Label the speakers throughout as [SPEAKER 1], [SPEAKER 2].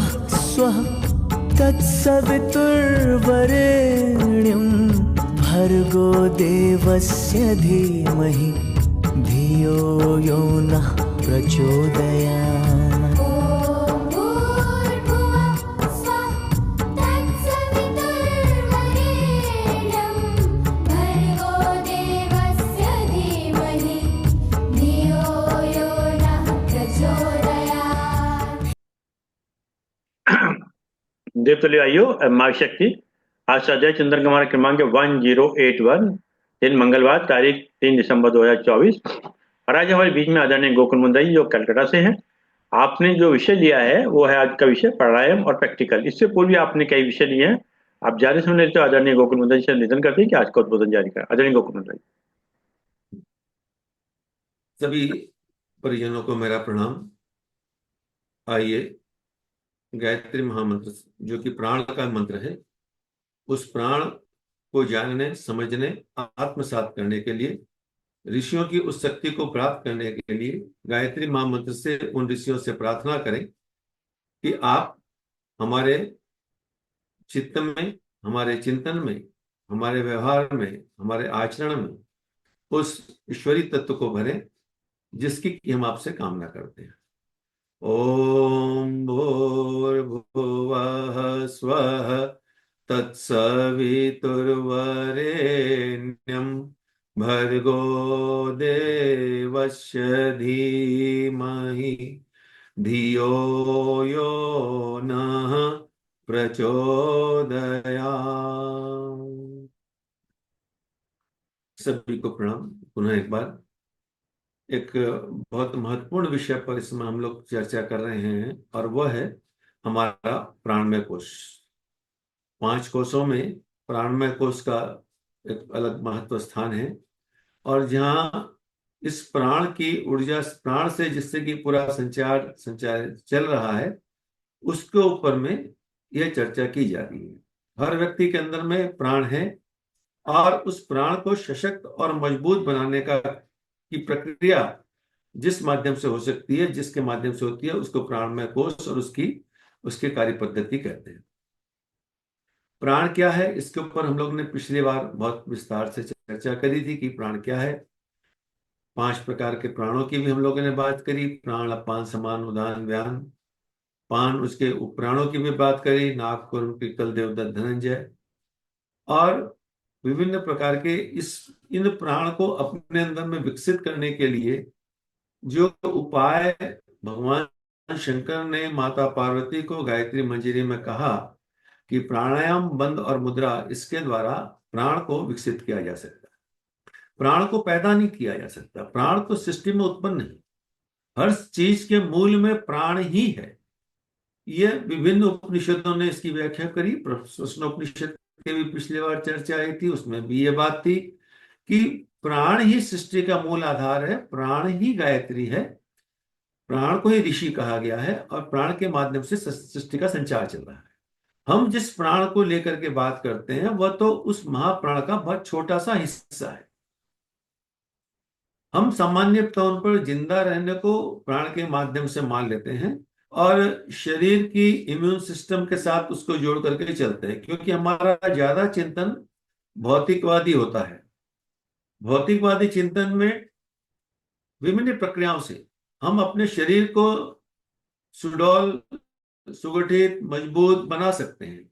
[SPEAKER 1] स्वः तत्सवितुर्वरेण्यं भर्गो देवस्य धीमहि धियो यो नः प्रचोदयात्।
[SPEAKER 2] देवतुल्य आयु माघ शक्ति। आज स्वाध्याय चंद्र हमारा क्रमांक 1081, दिन मंगलवार, तारीख 3 दिसंबर 2024। और आज हमारे बीच में आदरणीय गोकुल मुंदई जो कलकत्ता से हैं। आपने जो विषय लिया है वो है आज का विषय प्राणायाम और प्रैक्टिकल। इससे पूर्व आपने कई विषय लिए हैं। आप ज्यादा सुनने तो आदरणीय गोकुल मुंदई से निवेदन करते हैं कि आज का उद्बोधन जारी करें। आदरणीय गोकुल मुंदई।
[SPEAKER 3] सभी परिजनों को मेरा प्रणाम। आइए गायत्री महामंत्र जो कि प्राण का मंत्र है, उस प्राण को जानने, समझने, आत्मसात करने के लिए, ऋषियों की उस शक्ति को प्राप्त करने के लिए गायत्री महामंत्र से उन ऋषियों से प्रार्थना करें कि आप हमारे चित्त में, हमारे चिंतन में, हमारे व्यवहार में, हमारे आचरण में उस ईश्वरी तत्व को भरें जिसकी हम आपसे कामना करते हैं। ओम भूर्भुवः स्वः तत्सवितुर्वरेण्यं भर्गो देवस्य धीमहि धियो यो नः प्रचोदयात्। सभी को प्रणाम। पुनः एक बार एक बहुत महत्वपूर्ण विषय पर इसमें हम लोग चर्चा कर रहे हैं और वह है हमारा प्राणमय कोश। 5 कोशों में प्राणमय कोश का एक अलग महत्व स्थान है और जहाँ इस प्राण की ऊर्जा, प्राण से जिससे कि पूरा संचार चल रहा है, उसके ऊपर में यह चर्चा की जा रही है। हर व्यक्ति के अंदर में प्राण है और उस प्राण को सशक्त और मजबूत बनाने की प्रक्रिया जिस माध्यम से हो सकती है, जिसके माध्यम से होती है, उसको प्राणमय कोश और उसकी कार्य पद्धति कहते हैं। प्राण क्या है, इसके ऊपर हम लोग ने पिछली बार बहुत विस्तार से चर्चा करी थी कि प्राण क्या है। 5 प्रकार के प्राणों की भी हम लोगों ने बात करी। प्राण, अपान, समान, उदान, व्यान, पान। उसके उपप्राणों की भी बात करी, नाग, कुर्म, पिक्कल, देवदत्त, धनंजय। और विभिन्न प्रकार के इन प्राण को अपने अंदर में विकसित करने के लिए जो उपाय भगवान शंकर ने माता पार्वती को गायत्री मंजरी में कहा कि प्राणायाम, बंद और मुद्रा, इसके द्वारा प्राण को विकसित किया जा सकता है। प्राण को पैदा नहीं किया जा सकता। प्राण तो सृष्टि में उत्पन्न नहीं, हर चीज के मूल में प्राण ही है। यह विभिन्न उपनिषदों ने इसकी व्याख्या करी। प्रश्नोपनिषद के भी पिछली बार चर्चा आई थी, उसमें भी ये बात थी कि प्राण ही सृष्टि का मूल आधार है, प्राण ही गायत्री है, प्राण को ही ऋषि कहा गया है और प्राण के माध्यम से सृष्टि का संचार चल रहा है। हम जिस प्राण को लेकर के बात करते हैं वह तो उस महाप्राण का बहुत छोटा सा हिस्सा है। हम सामान्य तौर पर जिंदा रहने को प्राण के माध्यम से मान लेते हैं और शरीर की इम्यून सिस्टम के साथ उसको जोड़ करके चलते हैं, क्योंकि हमारा ज्यादा चिंतन भौतिकवादी होता है। भौतिकवादी चिंतन में विभिन्न प्रक्रियाओं से हम अपने शरीर को सुडौल, सुगठित, मजबूत बना सकते हैं,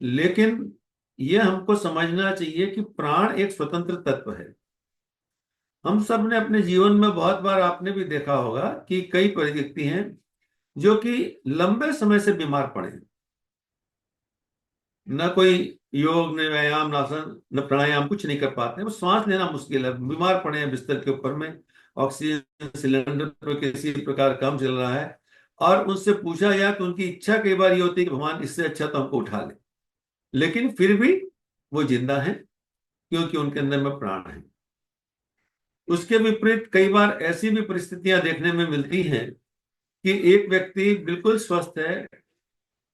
[SPEAKER 3] लेकिन यह हमको समझना चाहिए कि प्राण एक स्वतंत्र तत्व है। हम सब ने अपने जीवन में बहुत बार आपने भी देखा होगा कि कई व्यक्ति हैं जो कि लंबे समय से बीमार पड़े हैं। न कोई योग, न व्यायाम, न आसन, न प्राणायाम, कुछ नहीं कर पाते हैं। वो सांस लेना मुश्किल है, बीमार पड़े हैं बिस्तर के ऊपर में, ऑक्सीजन सिलेंडर पर किसी प्रकार कम चल रहा है और उनसे पूछा जाए तो उनकी इच्छा कई बार ये होती है कि भगवान इससे अच्छा तो हमको उठा ले, लेकिन फिर भी वो जिंदा है क्योंकि उनके अंदर में प्राण है। उसके विपरीत कई बार ऐसी भी परिस्थितियां देखने में मिलती हैं कि एक व्यक्ति बिल्कुल स्वस्थ है,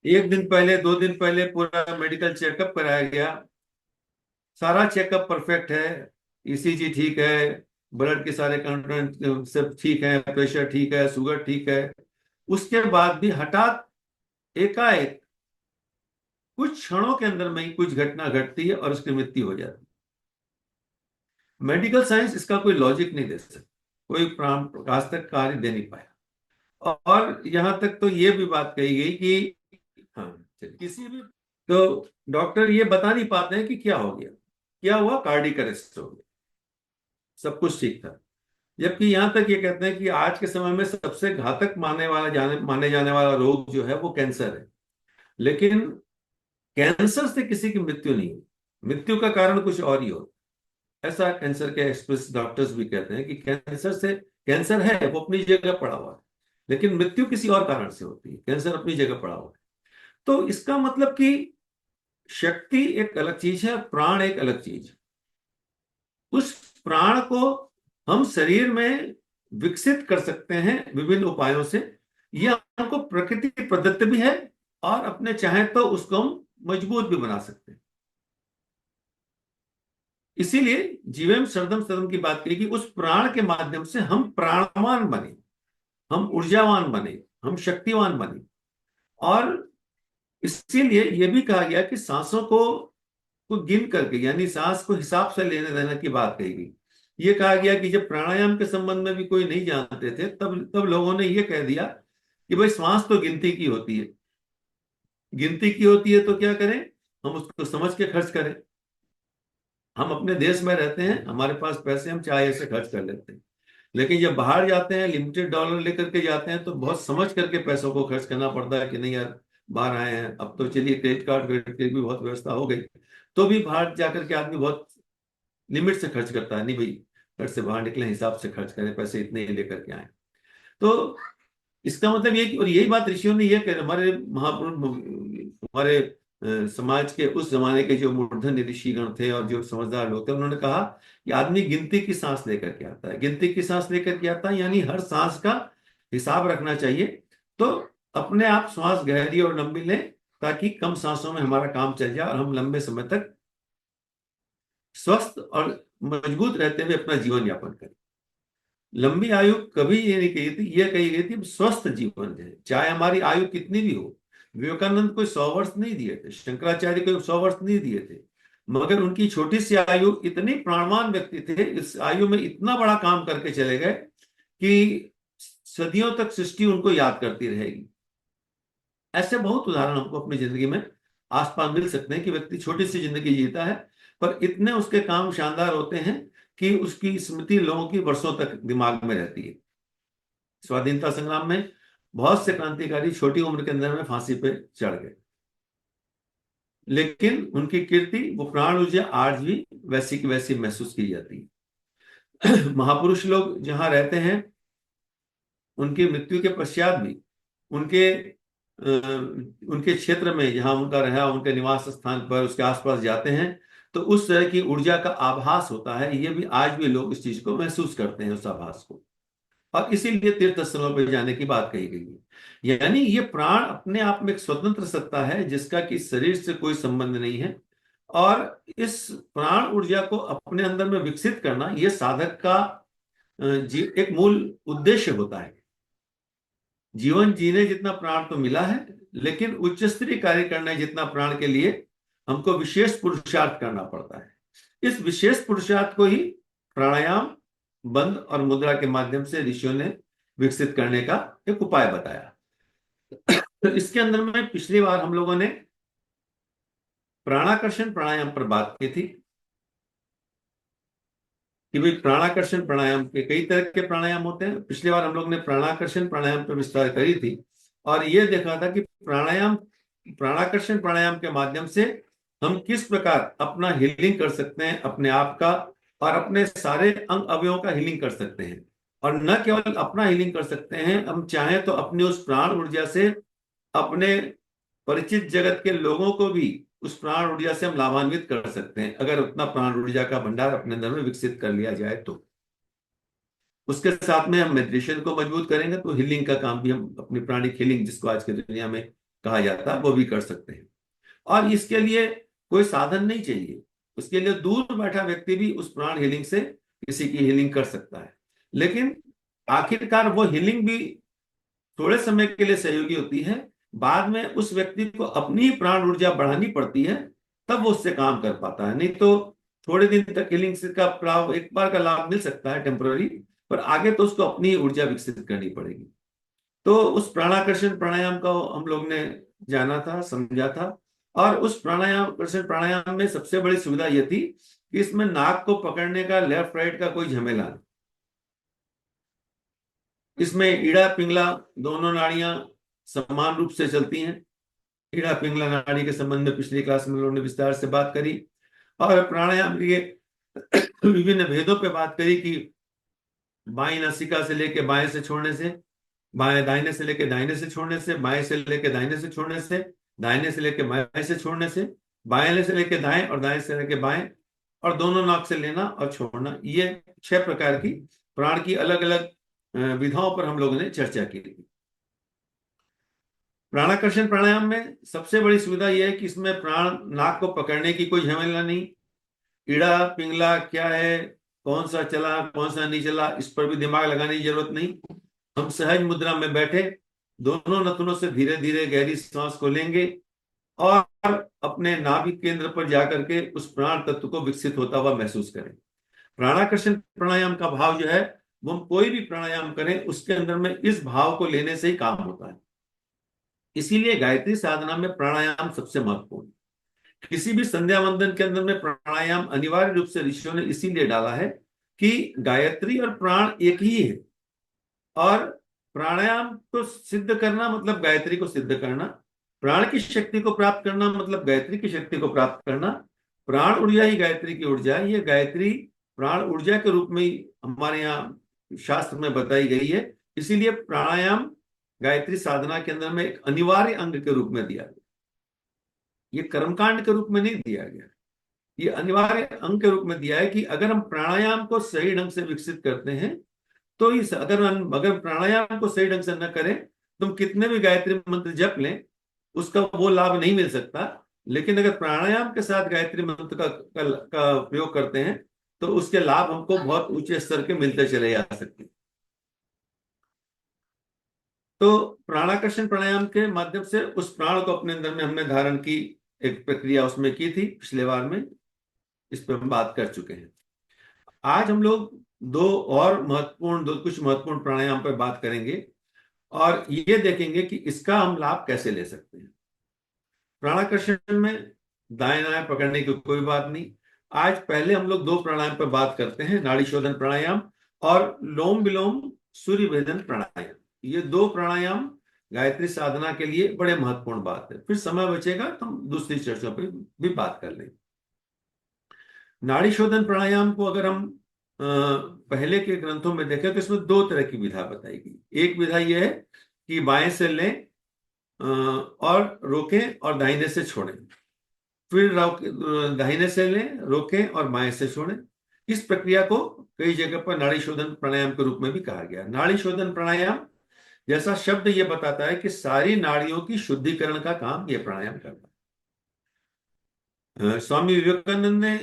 [SPEAKER 3] 1 दिन पहले, 2 दिन पहले पूरा मेडिकल चेकअप कराया गया, सारा चेकअप परफेक्ट है, ईसीजी ठीक है, ब्लड के सारे कंटेंट सब ठीक है, प्रेशर ठीक है, शुगर ठीक है। उसके बाद भी हठात एकाएक कुछ क्षणों के अंदर में ही कुछ घटना घटती है और उसकी मृत्यु हो जाती है। मेडिकल साइंस इसका कोई लॉजिक नहीं दे सकता, कोई प्राण प्रकाश तक कार्य दे नहीं पाया। और यहां तक तो ये भी बात कही गई कि हाँ, किसी भी तो डॉक्टर ये बता नहीं पाते हैं कि क्या हो गया, क्या हुआ, कार्डियक अरेस्ट हो गया, सब कुछ ठीक था। जबकि यहां तक ये कहते हैं कि आज के समय में सबसे घातक माने जाने वाला रोग जो है वो कैंसर है। लेकिन कैंसर से किसी की मृत्यु नहीं हुई, मृत्यु का कारण कुछ और ही हो। ऐसा कैंसर के एक्सपर्ट डॉक्टर्स भी कहते हैं कि कैंसर है वो अपनी जगह पड़ा हुआ है, लेकिन मृत्यु किसी और कारण से होती है, कैंसर अपनी जगह पड़ा हुआ है। तो इसका मतलब कि शक्ति एक अलग चीज है, प्राण एक अलग चीज है। उस प्राण को हम शरीर में विकसित कर सकते हैं विभिन्न उपायों से। यह हमको प्रकृति प्रदत्त भी है और अपने चाहे तो उसको हम मजबूत भी बना सकते हैं। इसीलिए जीवम शरदम सदम की बात कही कि उस प्राण के माध्यम से हम प्राणवान बने, हम ऊर्जावान बने, हम शक्तिवान बने। और इसीलिए यह भी कहा गया कि सांसों को गिन करके, यानी सांस को हिसाब से लेने देने की बात कही गई। ये कहा गया कि जब प्राणायाम के संबंध में भी कोई नहीं जानते थे, तब लोगों ने ये कह दिया कि भाई श्वास तो गिनती की होती है, गिनती की होती है तो क्या करें, हम उसको समझ के खर्च करें। हम अपने देश में रहते हैं, हमारे पास पैसे, हम चाहे ऐसे खर्च कर लेते हैं। लेकिन जब बाहर जाते हैं, लिमिटेड डॉलर लेकर के जाते हैं, तो बहुत समझ करके पैसों को खर्च करना पड़ता है कि नहीं यार बाहर आए हैं, अब तो चलिए क्रेडिट कार्ड की भी बहुत व्यवस्था हो गई, तो भी बाहर जाकर के आदमी बहुत लिमिट से खर्च करता है। नहीं भाई, घर से बाहर निकले हिसाब से खर्च करें, पैसे इतने ही लेकर के आए। तो इसका मतलब ये कि, और यही बात ऋषियों ने ये कहा, हमारे महापुरुष, हमारे समाज के उस जमाने के जो मूर्धन्य ऋषिगण थे और जो समझदार लोग थे, उन्होंने कहा कि आदमी गिनती की सांस लेकर के आता है, गिनती की सांस लेकर के आता है, यानी हर सांस का हिसाब रखना चाहिए। तो अपने आप श्वास गहरी और लंबी लें ताकि कम सांसों में हमारा काम चल जाए और हम लंबे समय तक स्वस्थ और मजबूत रहते हुए अपना जीवन यापन करें। लंबी आयु कभी ये नहीं कही थी, ये कही गई थी स्वस्थ जीवन है, चाहे हमारी आयु कितनी भी हो। विवेकानंद कोई 100 वर्ष नहीं दिए थे, शंकराचार्य कोई 100 वर्ष नहीं दिए थे, मगर उनकी छोटी सी आयु, इतनी प्राणवान व्यक्ति थे, इस आयु में इतना बड़ा काम करके चले गए कि सदियों तक सृष्टि उनको याद करती रहेगी। ऐसे बहुत उदाहरण हमको अपनी जिंदगी में आसपास मिल सकते हैं कि व्यक्ति छोटी सी जिंदगी जीता है पर इतने उसके काम शानदार होते हैं कि उसकी स्मृति लोगों की वर्षों तक दिमाग में रहती है। स्वाधीनता संग्राम में बहुत से क्रांतिकारी छोटी उम्र के अंदर में फांसी पे चढ़ गए, लेकिन उनकी कीर्ति, वो प्राण ऊर्जा आज भी वैसी की वैसी महसूस की जाती है। महापुरुष लोग जहां रहते हैं, उनकी मृत्यु के पश्चात भी उनके क्षेत्र में जहां उनका रहा, उनके निवास स्थान पर, उसके आसपास जाते हैं तो उस तरह की ऊर्जा का आभास होता है। ये भी आज भी लोग इस चीज को महसूस करते हैं, उस आभास को। और इसीलिए तीर्थ स्थलों पर जाने की बात कही गई है। यानी ये प्राण अपने आप में एक स्वतंत्र सत्ता है जिसका कि शरीर से कोई संबंध नहीं है। और इस प्राण ऊर्जा को अपने अंदर में विकसित करना, ये साधक का एक मूल उद्देश्य होता है। जीवन जीने जितना प्राण तो मिला है, लेकिन उच्च स्तरीय कार्य करने जितना प्राण के लिए हमको विशेष पुरुषार्थ करना पड़ता है। इस विशेष पुरुषार्थ को ही प्राणायाम, बंद और मुद्रा के माध्यम से ऋषियों ने विकसित करने का एक उपाय बताया। तो इसके अंदर में पिछली बार हम लोगों ने प्राणाकर्षण प्राणायाम पर बात की थी कि भाई प्राणाकर्षण प्राणायाम के कई तरह के प्राणायाम होते हैं। पिछली बार हम लोग ने प्राणाकर्षण प्राणायाम पर विस्तार करी थी और ये देखा था कि प्राणाकर्षण प्राणायाम के माध्यम से हम किस प्रकार अपना हीलिंग कर सकते हैं, अपने आप का और अपने सारे अंग अवयवों का हीलिंग कर सकते हैं। और न केवल अपना हीलिंग कर सकते हैं, हम चाहें तो अपनी उस प्राण ऊर्जा से अपने परिचित जगत के लोगों को भी उस प्राण ऊर्जा से हम लाभान्वित कर सकते हैं, अगर उतना प्राण ऊर्जा का भंडार अपने अंदर में विकसित कर लिया जाए तो। उसके साथ में हम मेडिटेशन को मजबूत करेंगे तो हीलिंग का काम भी हम, अपनी प्राणिक हीलिंग जिसको आज की दुनिया में कहा जाता है, वो भी कर सकते हैं। और इसके लिए कोई साधन नहीं चाहिए, उसके लिए दूर बैठा व्यक्ति भी उस प्राण हीलिंग से किसी की हीलिंग कर सकता है। लेकिन आखिरकार वो हीलिंग भी थोड़े समय के लिए सहयोगी होती है, बाद में उस व्यक्ति को अपनी ही प्राण ऊर्जा बढ़ानी पड़ती है, तब वो उससे काम कर पाता है। नहीं तो थोड़े दिन तक हीलिंग का लाभ, एक बार का लाभ मिल सकता है टेम्पररी, पर आगे तो उसको अपनी ऊर्जा विकसित करनी पड़ेगी। तो उस प्राणाकर्षण प्राणायाम का हम लोग ने जाना था, समझा था। और उस प्राणायाम प्राणायाम में सबसे बड़ी सुविधा यह थी कि इसमें नाक को पकड़ने का लेफ्ट राइट का कोई झमेला नहीं। इसमें ईड़ा पिंगला दोनों नाड़ियां समान रूप से चलती हैं। ईड़ा पिंगला नाड़ी के संबंध में पिछली क्लास में लोगों ने विस्तार से बात करी, और प्राणायाम के विभिन्न भेदों पे बात करी कि बाईं नासिका से लेके बाएं से छोड़ने से, बाएं दाहिने से लेके दाहिने से छोड़ने से, बाएं से लेके दाहिने से छोड़ने से, दाहिने से लेके बाएं से छोड़ने से, बाएं से लेके दाएं और दाएं से लेके बाएं, और दोनों नाक से लेना और छोड़ना। ये 6 प्रकार की प्राण की अलग अलग विधाओं पर हम लोगों ने चर्चा की थी। प्राणाकर्षण प्राणायाम में सबसे बड़ी सुविधा यह है कि इसमें प्राण नाक को पकड़ने की कोई झमेला नहीं। ईड़ा पिंगला क्या है, कौन सा चला कौन सा नहीं चला, इस पर भी दिमाग लगाने की जरूरत नहीं। हम सहज मुद्रा में बैठे दोनों नथुनों से धीरे धीरे गहरी सांस को लेंगे और अपने नाभिक केंद्र पर जाकर के उस प्राण तत्व को विकसित होता हुआ महसूस करें। प्राणाकर्षण प्राणायाम का भाव जो है, वो हम कोई भी प्राणायाम करें उसके अंदर में इस भाव को लेने से ही काम होता है। इसीलिए गायत्री साधना में प्राणायाम सबसे महत्वपूर्ण है। किसी भी संध्या वंदन के अंदर में प्राणायाम अनिवार्य रूप से ऋषियों ने इसीलिए डाला है कि गायत्री और प्राण एक ही है, और प्राणायाम को सिद्ध करना मतलब गायत्री को सिद्ध करना, प्राण की शक्ति को प्राप्त करना मतलब गायत्री की शक्ति को प्राप्त करना। प्राण ऊर्जा ही गायत्री की ऊर्जा है। ये गायत्री प्राण ऊर्जा के रूप में ही हमारे यहाँ शास्त्र में बताई गई है। इसीलिए प्राणायाम गायत्री साधना के अंदर में एक अनिवार्य अंग के रूप में दिया गया। ये कर्मकांड के रूप में नहीं दिया गया, ये अनिवार्य अंग के रूप में दिया है कि अगर हम प्राणायाम को सही ढंग से विकसित करते हैं तो इस अगर प्राणायाम को सही ढंग से न करें तो हम कितने भी गायत्री मंत्र जप लें उसका वो लाभ नहीं मिल सकता। लेकिन अगर प्राणायाम के साथ गायत्री मंत्र का प्रयोग करते हैं तो उसके लाभ हमको बहुत ऊंचे स्तर के मिलते चले जा सकते हैं। तो प्राणाकर्षण प्राणायाम के माध्यम से उस प्राण को अपने अंदर में हमने धारण की एक प्रक्रिया उसमें की थी पिछले बार में, इस पर हम बात कर चुके हैं। आज हम लोग कुछ महत्वपूर्ण प्राणायाम पर बात करेंगे और ये देखेंगे कि इसका हम लाभ कैसे ले सकते हैं। प्राणाकर्षण में दाएं दाएं पकड़ने की कोई बात नहीं। आज पहले हम लोग 2 प्राणायाम पर बात करते हैं, नाड़ी शोधन प्राणायाम और लोम विलोम सूर्य भेदन प्राणायाम। ये 2 प्राणायाम गायत्री साधना के लिए बड़े महत्वपूर्ण बात है। फिर समय बचेगा तो हम दूसरी चर्चा पर भी बात कर लेंगे। नाड़ी शोधन प्राणायाम को अगर हम पहले के ग्रंथों में देखें तो इसमें 2 तरह की विधा बताई गई। एक विधा यह है कि बाएं से लें और रोकें और दाहिने से छोड़ें, फिर दाहिने से लें रोकें और बाएं से छोड़ें। इस प्रक्रिया को कई जगह पर नाड़ी शोधन प्राणायाम के रूप में भी कहा गया। नाड़ी शोधन प्राणायाम जैसा शब्द ये बताता है कि सारी नाड़ियों की शुद्धिकरण का काम ये प्राणायाम करता है। स्वामी विवेकानंद ने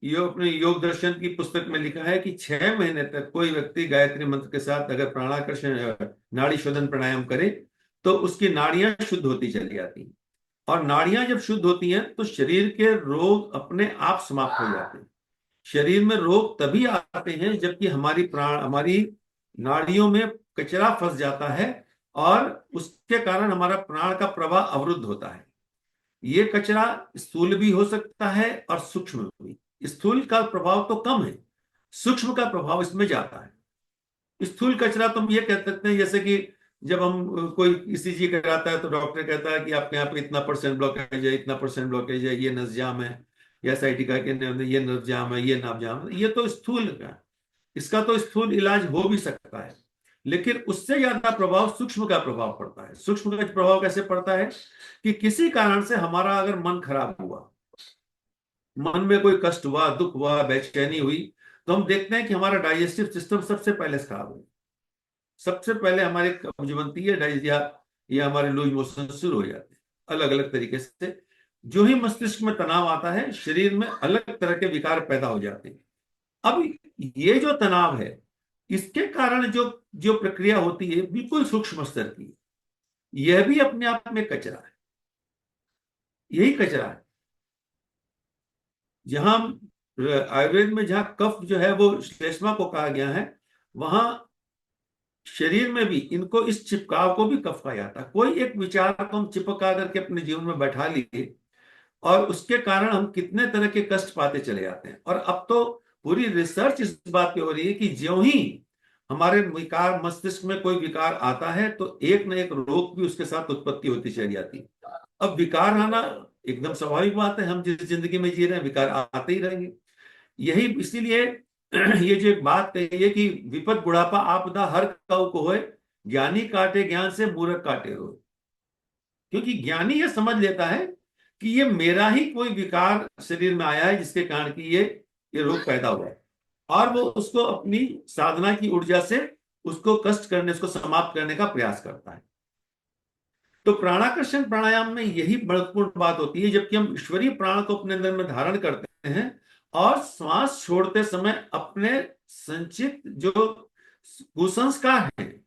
[SPEAKER 3] अपने योग दर्शन की पुस्तक में लिखा है कि 6 महीने तक कोई व्यक्ति गायत्री मंत्र के साथ अगर प्राणाकर्षण नाड़ी शोधन प्राणायाम करे तो उसकी नाड़ियां शुद्ध होती चली जाती हैं, और नाड़ियां जब शुद्ध होती हैं तो शरीर के रोग अपने आप समाप्त हो जाते हैं। शरीर में रोग तभी आते हैं जबकि हमारी नाड़ियों में कचरा फंस जाता है और उसके कारण हमारा प्राण का प्रवाह अवरुद्ध होता है। ये कचरा स्थूल भी हो सकता है और सूक्ष्म भी। स्थूल का प्रभाव तो कम है, सूक्ष्म का प्रभाव इसमें जाता है। स्थूल कचरा तुम ये कह सकते हैं जैसे कि जब हम कोई ईसीजी कराता है तो डॉक्टर कहता है कि आपके यहाँ पे इतना % ब्लॉकेज है, इतना % ब्लॉकेज है, ये नस जाम है, या साइटिका के ये नस जाम है, ये नाभ जाम है। ये तो स्थूल का, इसका तो स्थूल इलाज हो भी सकता है, लेकिन उससे ज्यादा प्रभाव सूक्ष्म का प्रभाव पड़ता है। सूक्ष्म का प्रभाव कैसे पड़ता है कि किसी कारण से हमारा अगर मन खराब हुआ, मन में कोई कष्ट हुआ, दुख हुआ, बेचैनी हुई, तो हम देखते हैं कि हमारा डाइजेस्टिव सिस्टम सबसे पहले खराब हो, सबसे पहले हमारी कब्ज बनती है, या हमारे लूज मोशन शुरू हो जाते हैं अलग अलग तरीके से। जो ही मस्तिष्क में तनाव आता है शरीर में अलग तरह के विकार पैदा हो जाते हैं। अब ये जो तनाव है इसके कारण जो प्रक्रिया होती है बिल्कुल सूक्ष्म स्तर की। यह भी अपने आप में कचरा है, यही कचरा है। जहां आयुर्वेद में जहां कफ जो है वो श्लेष्मा को कहा गया है, वहां शरीर में भी इनको, इस चिपकाव को भी कफ कहा जाता है। कोई एक विचार को हम चिपका करके अपने जीवन में बैठा लिए और उसके कारण हम कितने तरह के कष्ट पाते चले जाते हैं। और अब तो पूरी रिसर्च इस बात पे हो रही है कि ज्यों ही हमारे विकार, मस्तिष्क में कोई विकार आता है तो एक न एक रोग भी उसके साथ उत्पत्ति होती चली जाती है। अब विकार आना एकदम स्वाभाविक बात है, हम जिस जिंदगी में जी रहे हैं विकार आते ही रहेंगे। यही इसीलिए ये जो एक बात कही है कि विपद बुढ़ापा आपदा हर कऊ को होए, ज्ञानी काटे ज्ञान से मूर्ख काटे रोग। क्योंकि ज्ञानी ये समझ लेता है कि ये मेरा ही कोई विकार शरीर में आया है जिसके कारण कि ये रोग पैदा हुआ है, और वो उसको अपनी साधना की ऊर्जा से उसको कष्ट करने, उसको समाप्त करने का प्रयास करता है। तो प्राणाकर्षण प्राणायाम में यही महत्वपूर्ण बात होती है, जबकि हम ईश्वरीय प्राण को अपने अंदर में धारण करते हैं और श्वास छोड़ते समय अपने संचित जो कुसंस्कार हैं,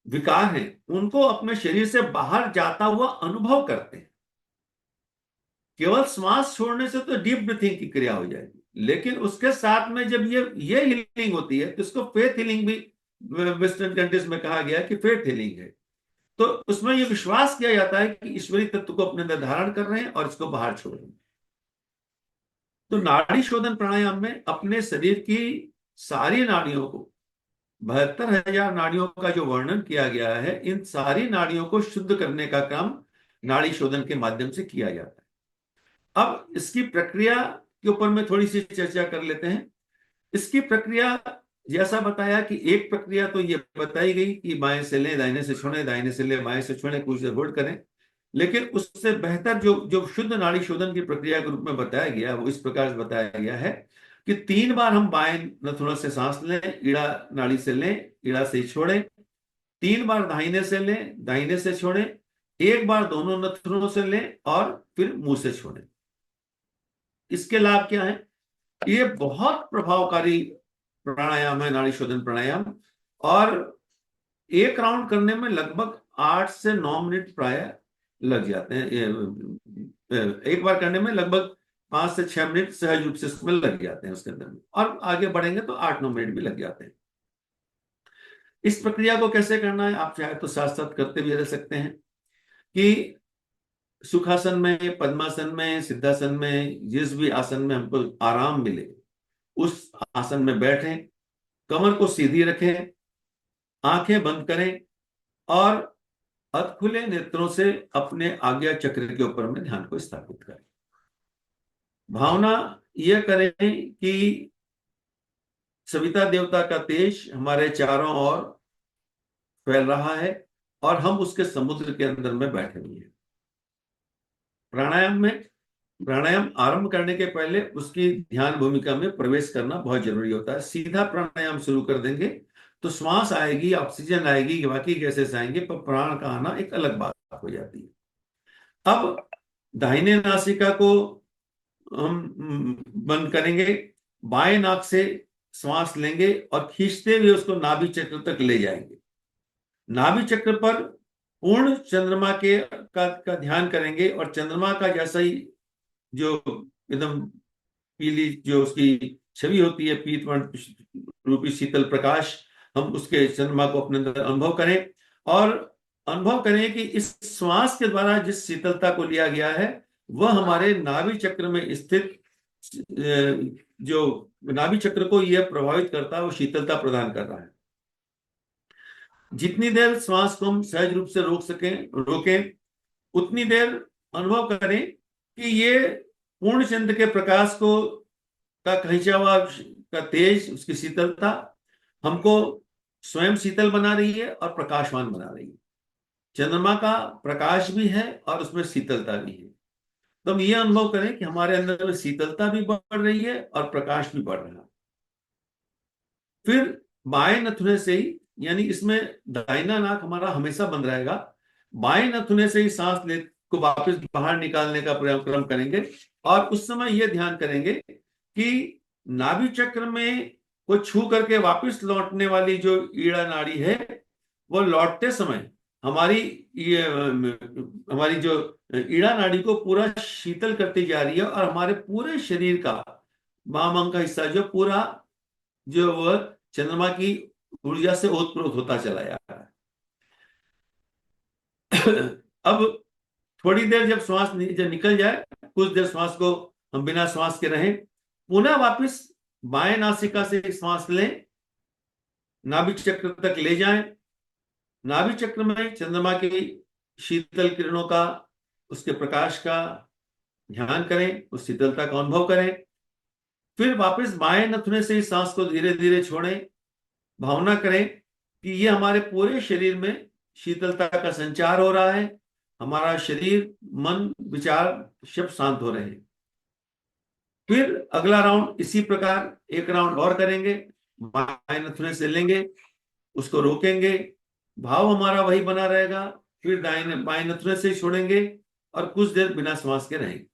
[SPEAKER 3] विकार हैं, उनको अपने शरीर से बाहर जाता हुआ अनुभव करते हैं। केवल श्वास छोड़ने से तो डीप ब्रीथिंग की क्रिया हो जाएगी, लेकिन उसके साथ में जब ये हीलिंग होती है तो इसको फेथ हीलिंग भी वेस्टर्न कंट्रीज में कहा गया है कि फेथ हीलिंग है। तो उसमें यह विश्वास किया जाता है कि ईश्वरीय तत्व को अपने अंदर धारण कर रहे हैं और इसको बाहर छोड़ रहे हैं। तो नाड़ी शोधन प्राणायाम में अपने शरीर की सारी नाड़ियों को, 72,000 नाड़ियों का जो वर्णन किया गया है, इन सारी नाड़ियों को शुद्ध करने का काम नाड़ी शोधन के माध्यम से किया जाता है। अब इसकी प्रक्रिया के ऊपर में थोड़ी सी चर्चा कर लेते हैं। इसकी प्रक्रिया जैसा बताया कि एक प्रक्रिया तो ये बताई गई कि बाएं से लें दाहिने से छोड़ें, दाहिने से लें बाएं से छोड़ें, कुछ देर होल्ड करें। लेकिन उससे बेहतर जो जो शुद्ध नाड़ी शोधन की प्रक्रिया के रूप में बताया गया वो इस प्रकार से बताया गया है कि 3 बार हम बाएं नथुनों से सांस लें, ईड़ा नाड़ी से लें, ईड़ा से छोड़ें। 3 बार दाहिने से लें, दाहिने से छोड़ें। 1 बार दोनों नथुनों से लें और फिर मुंह से छोड़ें। इसके लाभ क्या है? ये बहुत प्रभावकारी प्राणायाम है, नाड़ी शोधन प्राणायाम। और एक राउंड करने में लगभग 8 से 9 मिनट प्राय लग जाते हैं। एक बार करने में लगभग 5 से 6 मिनट सहज रूप से इसमें लग जाते हैं उसके अंदर में, और आगे बढ़ेंगे तो 8-9 मिनट भी लग जाते हैं। इस प्रक्रिया को कैसे करना है आप चाहे तो साथ साथ करते भी रह सकते हैं कि सुखासन में, पद्मासन में, सिद्धासन में, जिस भी आसन में हमको आराम मिले उस आसन में बैठें, कमर को सीधी रखें, आंखें बंद करें और अधखुले नेत्रों से अपने आज्ञा चक्र के ऊपर में ध्यान को स्थापित करें। भावना यह करें कि सविता देवता का तेज हमारे चारों ओर फैल रहा है और हम उसके समुद्र के अंदर में बैठे हुए हैं। प्राणायाम आरंभ करने के पहले उसकी ध्यान भूमिका में प्रवेश करना बहुत जरूरी होता है। सीधा प्राणायाम शुरू कर देंगे तो श्वास आएगी, ऑक्सीजन आएगी, बाकी गैसेस आएंगे, पर प्राण का आना एक अलग बात हो जाती है। अब दाहिने नासिका को हम बंद करेंगे, बाएं नाक से श्वास लेंगे और खींचते हुए उसको नाभि चक्र तक ले जाएंगे। नाभि चक्र पर पूर्ण चंद्रमा का ध्यान करेंगे और चंद्रमा का जैसा ही जो एकदम पीली जो उसकी छवि होती है, पीतवर्ण रूपी शीतल प्रकाश, हम उसके चंद्रमा को अपने अंदर अनुभव करें और अनुभव करें कि इस श्वास के द्वारा जिस शीतलता को लिया गया है वह हमारे नाभि चक्र में स्थित जो नाभि चक्र को यह प्रभावित करता है, वो शीतलता प्रदान कर रहा है। जितनी देर श्वास को हम सहज रूप से रोकें उतनी देर अनुभव करें कि ये पूर्ण चंद्र के प्रकाश को का खींचा हुआ का तेज, उसकी शीतलता हमको स्वयं शीतल बना रही है और प्रकाशवान बना रही है। चंद्रमा का प्रकाश भी है और उसमें शीतलता भी है। तो हम ये अनुभव करें कि हमारे अंदर में शीतलता भी बढ़ रही है और प्रकाश भी बढ़ रहा है। फिर बाएं नथुने से ही, यानी इसमें दाहिना नाक हमारा हमेशा बंद रहेगा, बाएं नथुने से ही सांस ले को वापस बाहर निकालने का क्रम करेंगे और उस समय यह ध्यान करेंगे कि नाभि चक्र में को छू करके वापस लौटने वाली जो ईड़ा नाड़ी है वो लौटते समय हमारी ये हमारी जो ईड़ा नाड़ी को पूरा शीतल करती जा रही है, और हमारे पूरे शरीर का वाम अंग का हिस्सा जो पूरा जो वह चंद्रमा की ऊर्जा से ओतप्रोत होता चला जा रहा है। अब थोड़ी देर जब श्वास जब निकल जाए, कुछ देर श्वास को हम बिना श्वास के रहें, पुनः वापस बाएं नासिका से श्वास लें, नाभि चक्र तक ले जाएं। नाभि चक्र में चंद्रमा की शीतल किरणों का, उसके प्रकाश का ध्यान करें, उस शीतलता का अनुभव करें। फिर वापस बाएं नथुने से इस सांस को धीरे धीरे छोड़ें। भावना करें कि ये हमारे पूरे शरीर में शीतलता का संचार हो रहा है, हमारा शरीर, मन, विचार सब शांत हो रहे हैं। फिर अगला राउंड इसी प्रकार एक राउंड और करेंगे। बाएं नथुने से लेंगे, उसको रोकेंगे, भाव हमारा वही बना रहेगा। फिर बाएं नथुने से छोड़ेंगे और कुछ देर बिना श्वास के रहेंगे।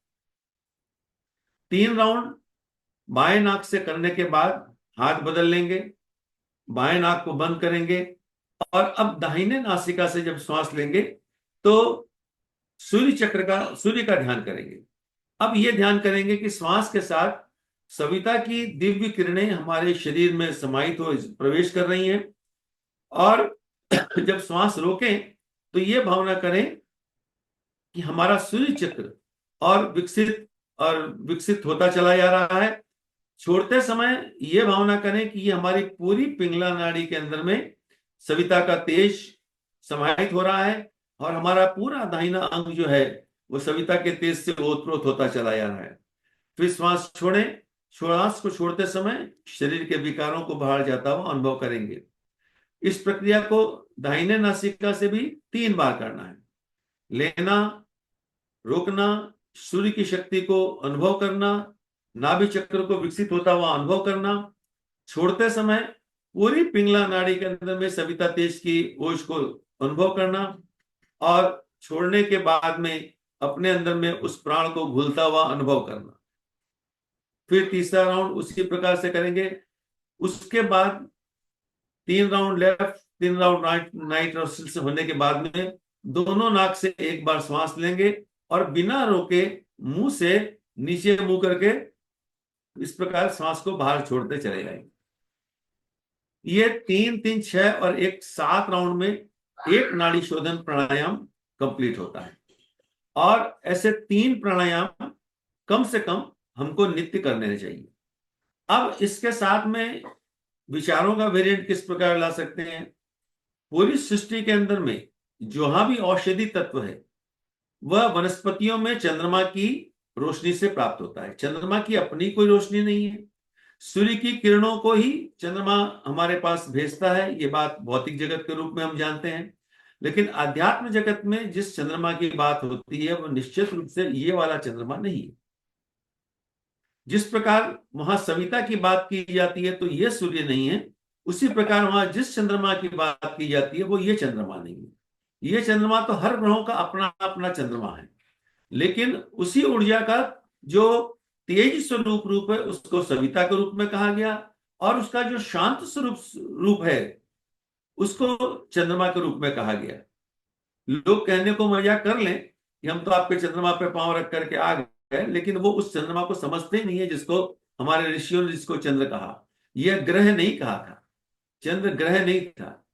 [SPEAKER 3] 3 राउंड बाएं नाक से करने के बाद हाथ बदल लेंगे, बाएं नाक को बंद करेंगे, और अब दाहिने नासिका से जब श्वास लेंगे तो सूर्य का ध्यान करेंगे। अब ये ध्यान करेंगे कि श्वास के साथ सविता की दिव्य किरणें हमारे शरीर में समाहित हो प्रवेश कर रही हैं, और जब श्वास रोकें तो ये भावना करें कि हमारा सूर्य चक्र और विकसित होता चला जा रहा है। छोड़ते समय ये भावना करें कि ये हमारी पूरी पिंगला नाड़ी के अंदर में सविता का तेज समाहित हो रहा है, और हमारा पूरा दाहिना अंग जो है वो सविता के तेज से ओतप्रोत होता चला जा रहा है। फिर श्वास छोड़ें। श्वास को छोड़ते समय शरीर के विकारों को बाहर जाता हुआ अनुभव करेंगे। इस प्रक्रिया को दाहिने नासिका से भी 3 बार करना है। लेना, रोकना, सूर्य की शक्ति को अनुभव करना, नाभि चक्र को विकसित होता हुआ अनुभव करना। छोड़ते समय पूरी पिंगला नाड़ी के अंदर में सविता तेज की ओज को अनुभव करना, और छोड़ने के बाद में अपने अंदर में उस प्राण को घुलता हुआ अनुभव करना। फिर तीसरा राउंड उसी प्रकार से करेंगे। उसके बाद 3 round left, 3 round right nostril से होने के बाद में दोनों नाक से एक बार श्वास लेंगे, और बिना रोके मुंह से नीचे मुंह करके इस प्रकार श्वास को बाहर छोड़ते चले जाएंगे। ये 3, 3, 6 और 1, 7 राउंड में एक नाड़ी शोधन प्राणायाम कंप्लीट होता है। और ऐसे 3 प्राणायाम कम से कम हमको नित्य करने चाहिए। अब इसके साथ में विचारों का वेरिएंट किस प्रकार ला सकते हैं? पूरी सृष्टि के अंदर में जहां भी औषधि तत्व है वह वनस्पतियों में चंद्रमा की रोशनी से प्राप्त होता है। चंद्रमा की अपनी कोई रोशनी नहीं है, सूर्य की किरणों को ही चंद्रमा हमारे पास भेजता है। ये बात भौतिक जगत के रूप में हम जानते हैं, लेकिन आध्यात्म जगत में जिस चंद्रमा की बात होती है वो निश्चित रूप से ये वाला चंद्रमा नहीं है। जिस प्रकार वहां सविता की बात की जाती है तो ये सूर्य नहीं है, उसी प्रकार वहां जिस चंद्रमा की बात की जाती है वो ये चंद्रमा नहीं है। ये चंद्रमा तो हर ग्रहों का अपना अपना चंद्रमा है, लेकिन उसी ऊर्जा का जो तेज स्वरूप रूप है उसको सविता के रूप में कहा गया, और उसका जो शांत स्वरूप रूप है उसको चंद्रमा के रूप में कहा गया। लोग कहने को मजाक कर लें कि हम तो आपके चंद्रमा पे पांव रख करके आ गए, लेकिन वो उस चंद्रमा को समझते ही नहीं है जिसको हमारे ऋषियों ने जिसको चंद्र कहा। यह ग्रह नहीं कहा था, चंद्र ग्रह नहीं था,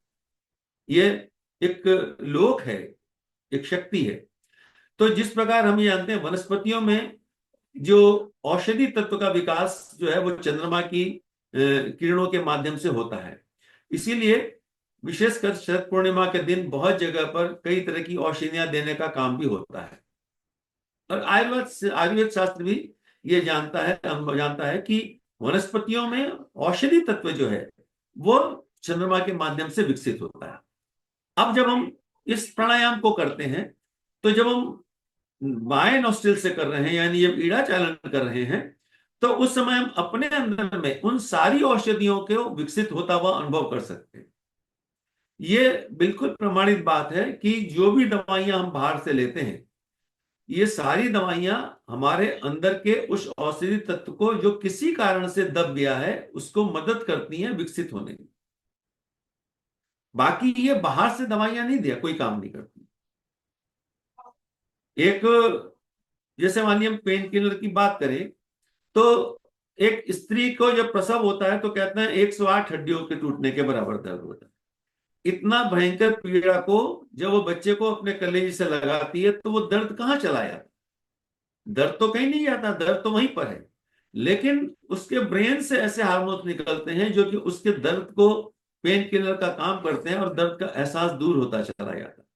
[SPEAKER 3] ये एक लोक है, एक शक्ति है। तो जिस प्रकार हम जानते हैं वनस्पतियों में जो औषधि तत्व का विकास जो है वो चंद्रमा की किरणों के माध्यम से होता है। इसीलिए विशेषकर शरद पूर्णिमा के दिन बहुत जगह पर कई तरह की औषधियां देने का काम भी होता है। और आयुर्वेद शास्त्र भी ये जानता है कि वनस्पतियों में औषधि तत्व जो है वो चंद्रमा के माध्यम से विकसित होता है। अब जब हम इस प्राणायाम को करते हैं तो जब हम बाएं नोस्ट्रिल से कर रहे हैं, यानी जब ईड़ा चालन कर रहे हैं, तो उस समय हम अपने अंदर में उन सारी औषधियों को विकसित होता हुआ अनुभव कर सकते हैं। ये बिल्कुल प्रमाणित बात है कि जो भी दवाइयां हम बाहर से लेते हैं, ये सारी दवाइयां हमारे अंदर के उस औषधि तत्व को जो किसी कारण से दब गया है उसको मदद करती हैं विकसित होने में। बाकी ये बाहर से दवाइयां नहीं दिया, कोई काम नहीं करती। एक, जैसे मानिए हम पेन किलर की बात करें, तो एक स्त्री को जब प्रसव होता है तो कहते हैं 108 हड्डियों के टूटने के बराबर दर्द होता है। इतना भयंकर पीड़ा को जब वो बच्चे को अपने कलेजे से लगाती है तो वो दर्द कहाँ चला जाता? दर्द तो कहीं नहीं जाता, दर्द तो वहीं पर है। लेकिन उसके ब्रेन से ऐसे हार्मोन्स निकलते हैं जो कि उसके दर्द को, पेन किलर का काम करते हैं, और दर्द का एहसास दूर होता चला जाता है।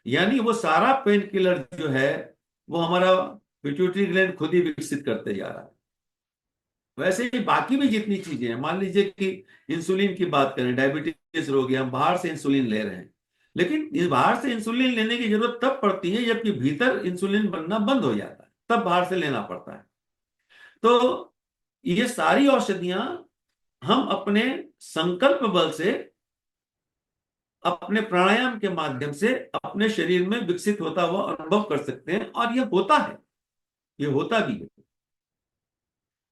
[SPEAKER 3] यानी वो सारा पेन किलर जो है वो हमारा पिट्यूटरी ग्लैंड खुद ही विकसित करते जा रहा है। वैसे ही बाकी भी जितनी चीजें हैं, मान लीजिए कि इंसुलिन की बात करें, डायबिटीज रोगी, हम बाहर से इंसुलिन ले रहे हैं, लेकिन इस बाहर से इंसुलिन लेने की जरूरत तब पड़ती है जबकि भीतर इंसुलिन बनना बंद हो जाता है, तब बाहर से लेना पड़ता है। तो ये सारी औषधियां हम अपने संकल्प बल से, अपने प्राणायाम के माध्यम से अपने शरीर में विकसित होता हुआ अनुभव कर सकते हैं, और यह होता है, ये होता भी है।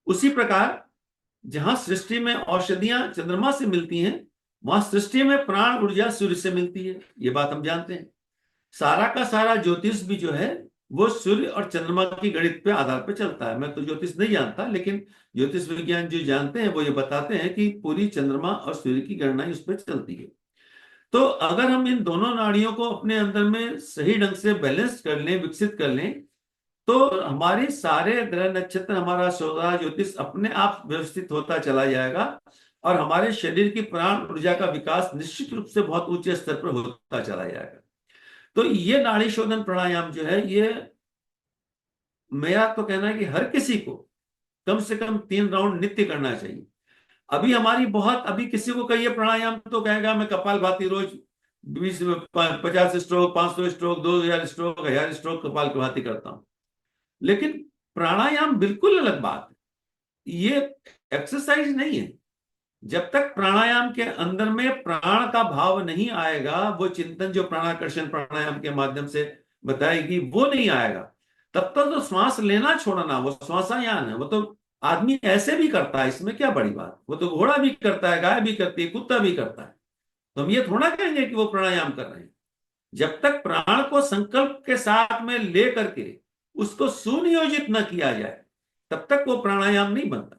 [SPEAKER 3] उसी प्रकार जहां सृष्टि में औषधियां चंद्रमा से मिलती हैं, वहां सृष्टि में प्राण ऊर्जा सूर्य से मिलती है, ये बात हम जानते हैं। सारा का सारा ज्योतिष भी जो है वो सूर्य और चंद्रमा की गणित पे आधार पे चलता है। मैं तो ज्योतिष नहीं जानता, लेकिन ज्योतिष विज्ञान जो जानते हैं वो ये बताते हैं कि पूरी चंद्रमा और सूर्य की गणना उस पर चलती है। तो अगर हम इन दोनों नाड़ियों को अपने अंदर में सही ढंग से बैलेंस कर लें, विकसित कर लें, तो हमारे सारे ग्रह नक्षत्र, हमारा सौर ज्योतिष अपने आप व्यवस्थित होता चला जाएगा, और हमारे शरीर की प्राण ऊर्जा का विकास निश्चित रूप से बहुत ऊंचे स्तर पर होता चला जाएगा। तो ये नाड़ी शोधन प्राणायाम जो है, ये मेरा तो कहना है कि हर किसी को कम से कम 3 राउंड नित्य करना चाहिए। अभी हमारी बहुत, अभी किसी को कहिए प्राणायाम तो कहेगा मैं कपालभाति रोज 50 stroke, 500 stroke, 2000 stroke, 1000 stroke kapalbhati करता हूं। लेकिन प्राणायाम बिल्कुल अलग बात है, ये एक्सरसाइज नहीं है। जब तक प्राणायाम के अंदर में प्राण का भाव नहीं आएगा, वो चिंतन जो प्राणाकर्षण प्राणायाम के माध्यम से बताएगी वो नहीं आएगा, तब तक तो श्वास लेना छोड़ना वो श्वासायान है। वो तो आदमी ऐसे भी करता है, इसमें क्या बड़ी बात। वो तो घोड़ा भी करता है, गाय भी करती है, कुत्ता भी करता है। तो हम ये थोड़ा कहेंगे कि वो प्राणायाम कर रहे हैं। जब तक प्राण को संकल्प के साथ में ले करके उसको सुनियोजित न किया जाए, तब तक वो प्राणायाम नहीं बनता।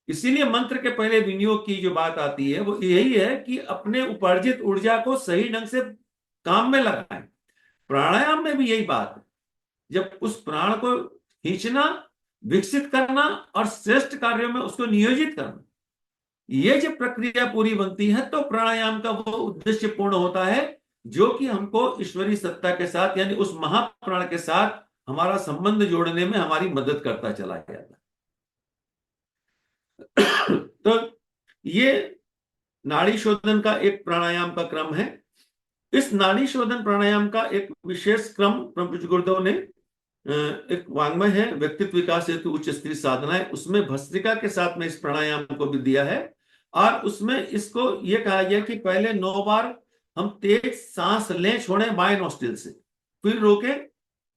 [SPEAKER 3] इसीलिए मंत्र के पहले विनियोग की जो बात आती है वो यही है कि अपने उपार्जित ऊर्जा को सही ढंग से काम में लगाएं। प्राणायाम में भी यही बात है, जब उस प्राण को खींचना, विकसित करना और श्रेष्ठ कार्यों में उसको नियोजित करना, ये जब प्रक्रिया पूरी बनती है तो प्राणायाम का वो उद्देश्य पूर्ण होता है, जो कि हमको ईश्वरीय सत्ता के साथ, यानी उस महाप्राण के साथ हमारा संबंध जोड़ने में हमारी मदद करता चला जाता है। तो ये नाड़ी शोधन का एक प्राणायाम का क्रम है। इस नाड़ी शोधन प्राणायाम का एक विशेष क्रम परम पूज्य गुरुदेव ने, एक वाङ्मय है व्यक्तित्व विकास हेतु उच्च स्तरीय साधना है, उसमें भस्त्रिका के साथ में इस प्राणायाम को भी दिया है। और उसमें इसको यह कहा गया कि पहले 9 बार हम तेज सांस लें, छोड़ें बाएं नोस्ट्रिल से, फिर रोके,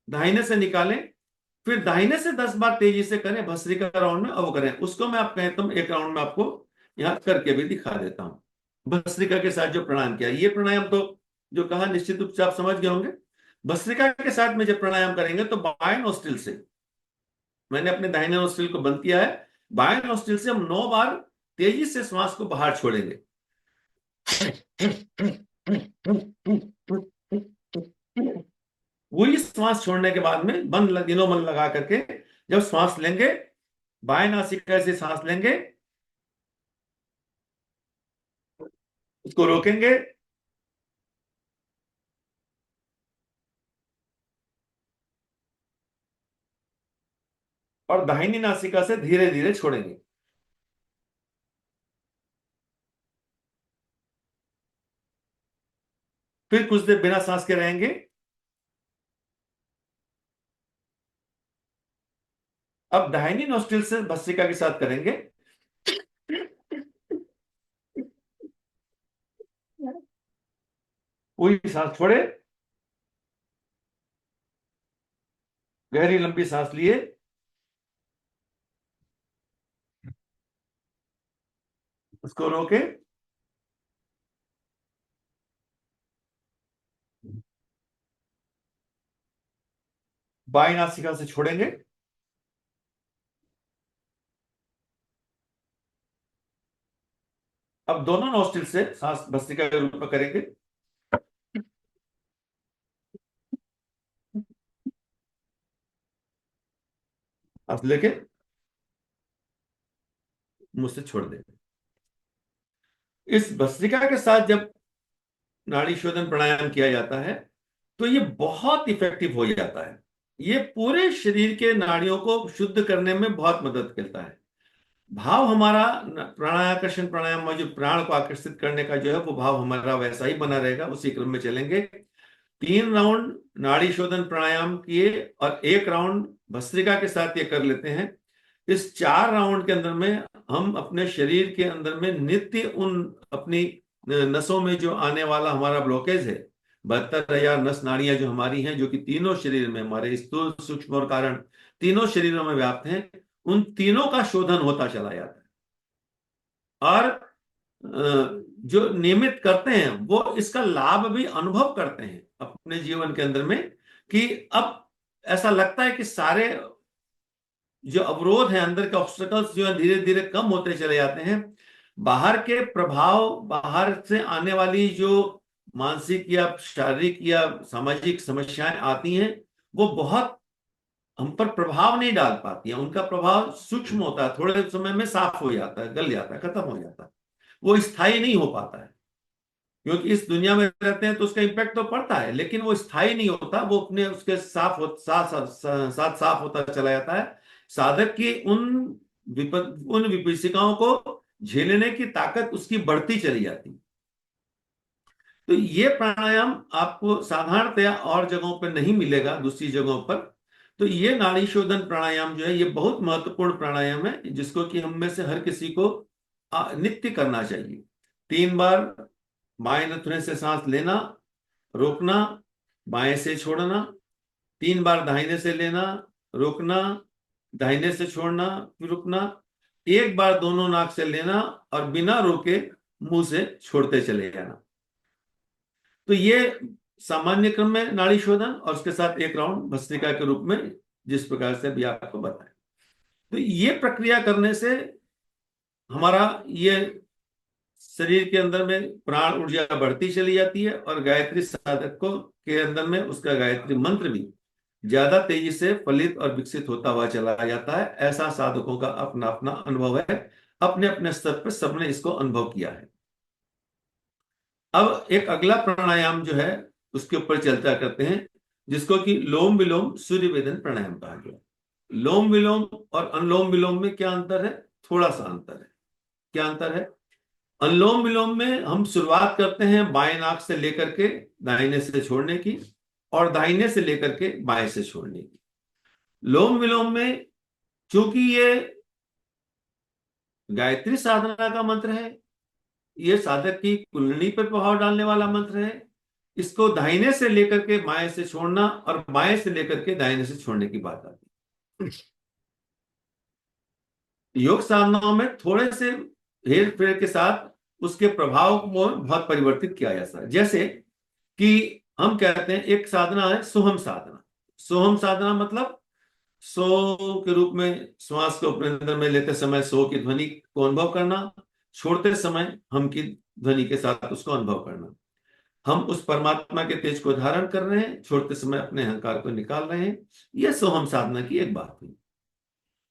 [SPEAKER 3] दाहिने से निकालें, फिर दाहिने से 10 बार तेजी से करें, भस्त्रिका राउंड में अब करें। उसको मैं आप कहता हूं एक राउंड में आपको यहां करके भी दिखा देता हूं। भस्त्रिका के साथ जो प्राणायाम किया, ये प्राणायाम तो जो कहा निश्चित रूप से आप समझ गए होंगे। भस्त्रिका के साथ में जब प्राणायाम करेंगे तो बाएं नोस्ट्रिल से, मैंने अपने दाहिने नोस्ट्रिल को बंद किया है, बाएं नोस्ट्रिल से हम 9 बार तेजी से श्वास को बाहर छोड़ेंगे। वही श्वास छोड़ने के बाद में बंद दिनों मन लगा करके जब श्वास लेंगे, बाएं नासिका से सांस लेंगे, उसको रोकेंगे, और दाहिनी नासिका से धीरे धीरे छोड़ेंगे। फिर कुछ देर बिना सांस के रहेंगे। अब दाहिनी नोस्ट्रिल से भस्त्रिका के साथ करेंगे। वही सांस छोड़े, गहरी लंबी सांस लिए, उसको रोके, बाईं नासिका से छोड़ेंगे। अब दोनों नोस्ट्रिल से सांस भस्त्रिका के रूप में करेंगे। अब लेके मुंह से छोड़ देंगे। इस भस्त्रिका के साथ जब नाड़ी शोधन प्राणायाम किया जाता है तो ये बहुत इफेक्टिव हो जाता है। ये पूरे शरीर के नाड़ियों को शुद्ध करने में बहुत मदद करता है। भाव हमारा प्राणायाकर्षण प्राणायाम में जो प्राण को आकर्षित करने का जो है वो भाव हमारा वैसा ही बना रहेगा, उसी क्रम में चलेंगे। 3 राउंड नाड़ी शोधन प्राणायाम किए और 1 राउंड भस्त्रिका के साथ ये कर लेते हैं। इस 4 राउंड के अंदर में हम अपने शरीर के अंदर में नित्य उन अपनी नसों में जो आने वाला हमारा ब्लॉकेज है, 72,000 नस नाड़ियां जो हमारी हैं, जो कि तीनों शरीर में हमारे स्थूल सूक्ष्म और कारण तीनों शरीरों में व्याप्त हैं, उन तीनों का शोधन होता चला जाता है। और जो नियमित करते हैं वो इसका लाभ भी अनुभव करते हैं अपने जीवन के अंदर में, कि अब ऐसा लगता है कि सारे जो अवरोध है, अंदर के ऑब्स्टेकल्स जो है धीरे धीरे कम होते चले जाते हैं। बाहर के प्रभाव, बाहर से आने वाली जो मानसिक या शारीरिक या सामाजिक समस्याएं आती हैं वो बहुत हम पर प्रभाव नहीं डाल पाती है। उनका प्रभाव सूक्ष्म होता है, थोड़े समय में साफ हो जाता है, गल जाता है, खत्म हो जाता है, वो स्थायी नहीं हो पाता है। क्योंकि इस दुनिया में रहते हैं तो उसका इम्पैक्ट तो पड़ता है, लेकिन वो स्थायी नहीं होता, वो अपने उसके साथ साफ होता चला जाता है। साधक की उन विपरीसिकाओं को झेलने की ताकत उसकी बढ़ती चली जाती है। तो ये प्राणायाम आपको साधारणतया और जगहों पर नहीं मिलेगा, दूसरी जगहों पर। तो ये नाड़ी शोधन प्राणायाम जो है ये बहुत महत्वपूर्ण प्राणायाम है, जिसको कि हम में से हर किसी को नित्य करना चाहिए। 3 बार बाएं नथुने से सांस लेना, रोकना, बाएं से छोड़ना। 3 बार दाहिने से लेना, रोकना, दाहिने से छोड़ना, फिर रुकना। 1 बार दोनों नाक से लेना और बिना रोके मुंह से छोड़ते चले जाना। तो ये सामान्य क्रम में नाड़ी शोधन, और उसके साथ 1 राउंड भस्त्रिका के रूप में, जिस प्रकार से भी आपको बताया। तो ये प्रक्रिया करने से हमारा ये शरीर के अंदर में प्राण ऊर्जा बढ़ती चली जाती है और गायत्री साधक को के अंदर में उसका गायत्री मंत्र भी ज्यादा तेजी से फलित और विकसित होता हुआ चला जाता है। ऐसा साधकों का अपना अपना अनुभव है, अपने अपने स्तर पर सबने इसको अनुभव किया है। अब एक अगला प्राणायाम जो है उसके ऊपर चर्चा करते हैं, जिसको कि लोम विलोम सूर्य वेदन प्राणायाम कहा गया। लोम विलोम और अनुलोम विलोम में क्या अंतर है? थोड़ा सा अंतर है। क्या अंतर है? अनुलोम विलोम में हम शुरुआत करते हैं बाएं नाक से लेकर के दाहिने से छोड़ने की, और दाहिने से लेकर के बाएं से छोड़ने की। लोम विलोम में चूंकि ये गायत्री साधना का मंत्र है, ये साधक की कुंडली पर प्रभाव डालने वाला मंत्र है, इसको दाहिने से लेकर के बाएं से छोड़ना और बाएं से लेकर के दाहिने से छोड़ने की बात आती है। योग साधनाओं में थोड़े से हेर फेर के साथ उसके प्रभाव को बहुत परिवर्तित किया जा सकता है। जैसे कि हम कहते हैं एक साधना है सोहम साधना। सोहम साधना मतलब सो के रूप में श्वास को अपने अंदर में लेते समय सो की ध्वनि को अनुभव करना, छोड़ते समय हम की ध्वनि के साथ उसको अनुभव करना। हम उस परमात्मा के तेज को धारण कर रहे हैं, छोड़ते समय अपने अहंकार को निकाल रहे हैं। यह सोहम साधना की एक बात हुई।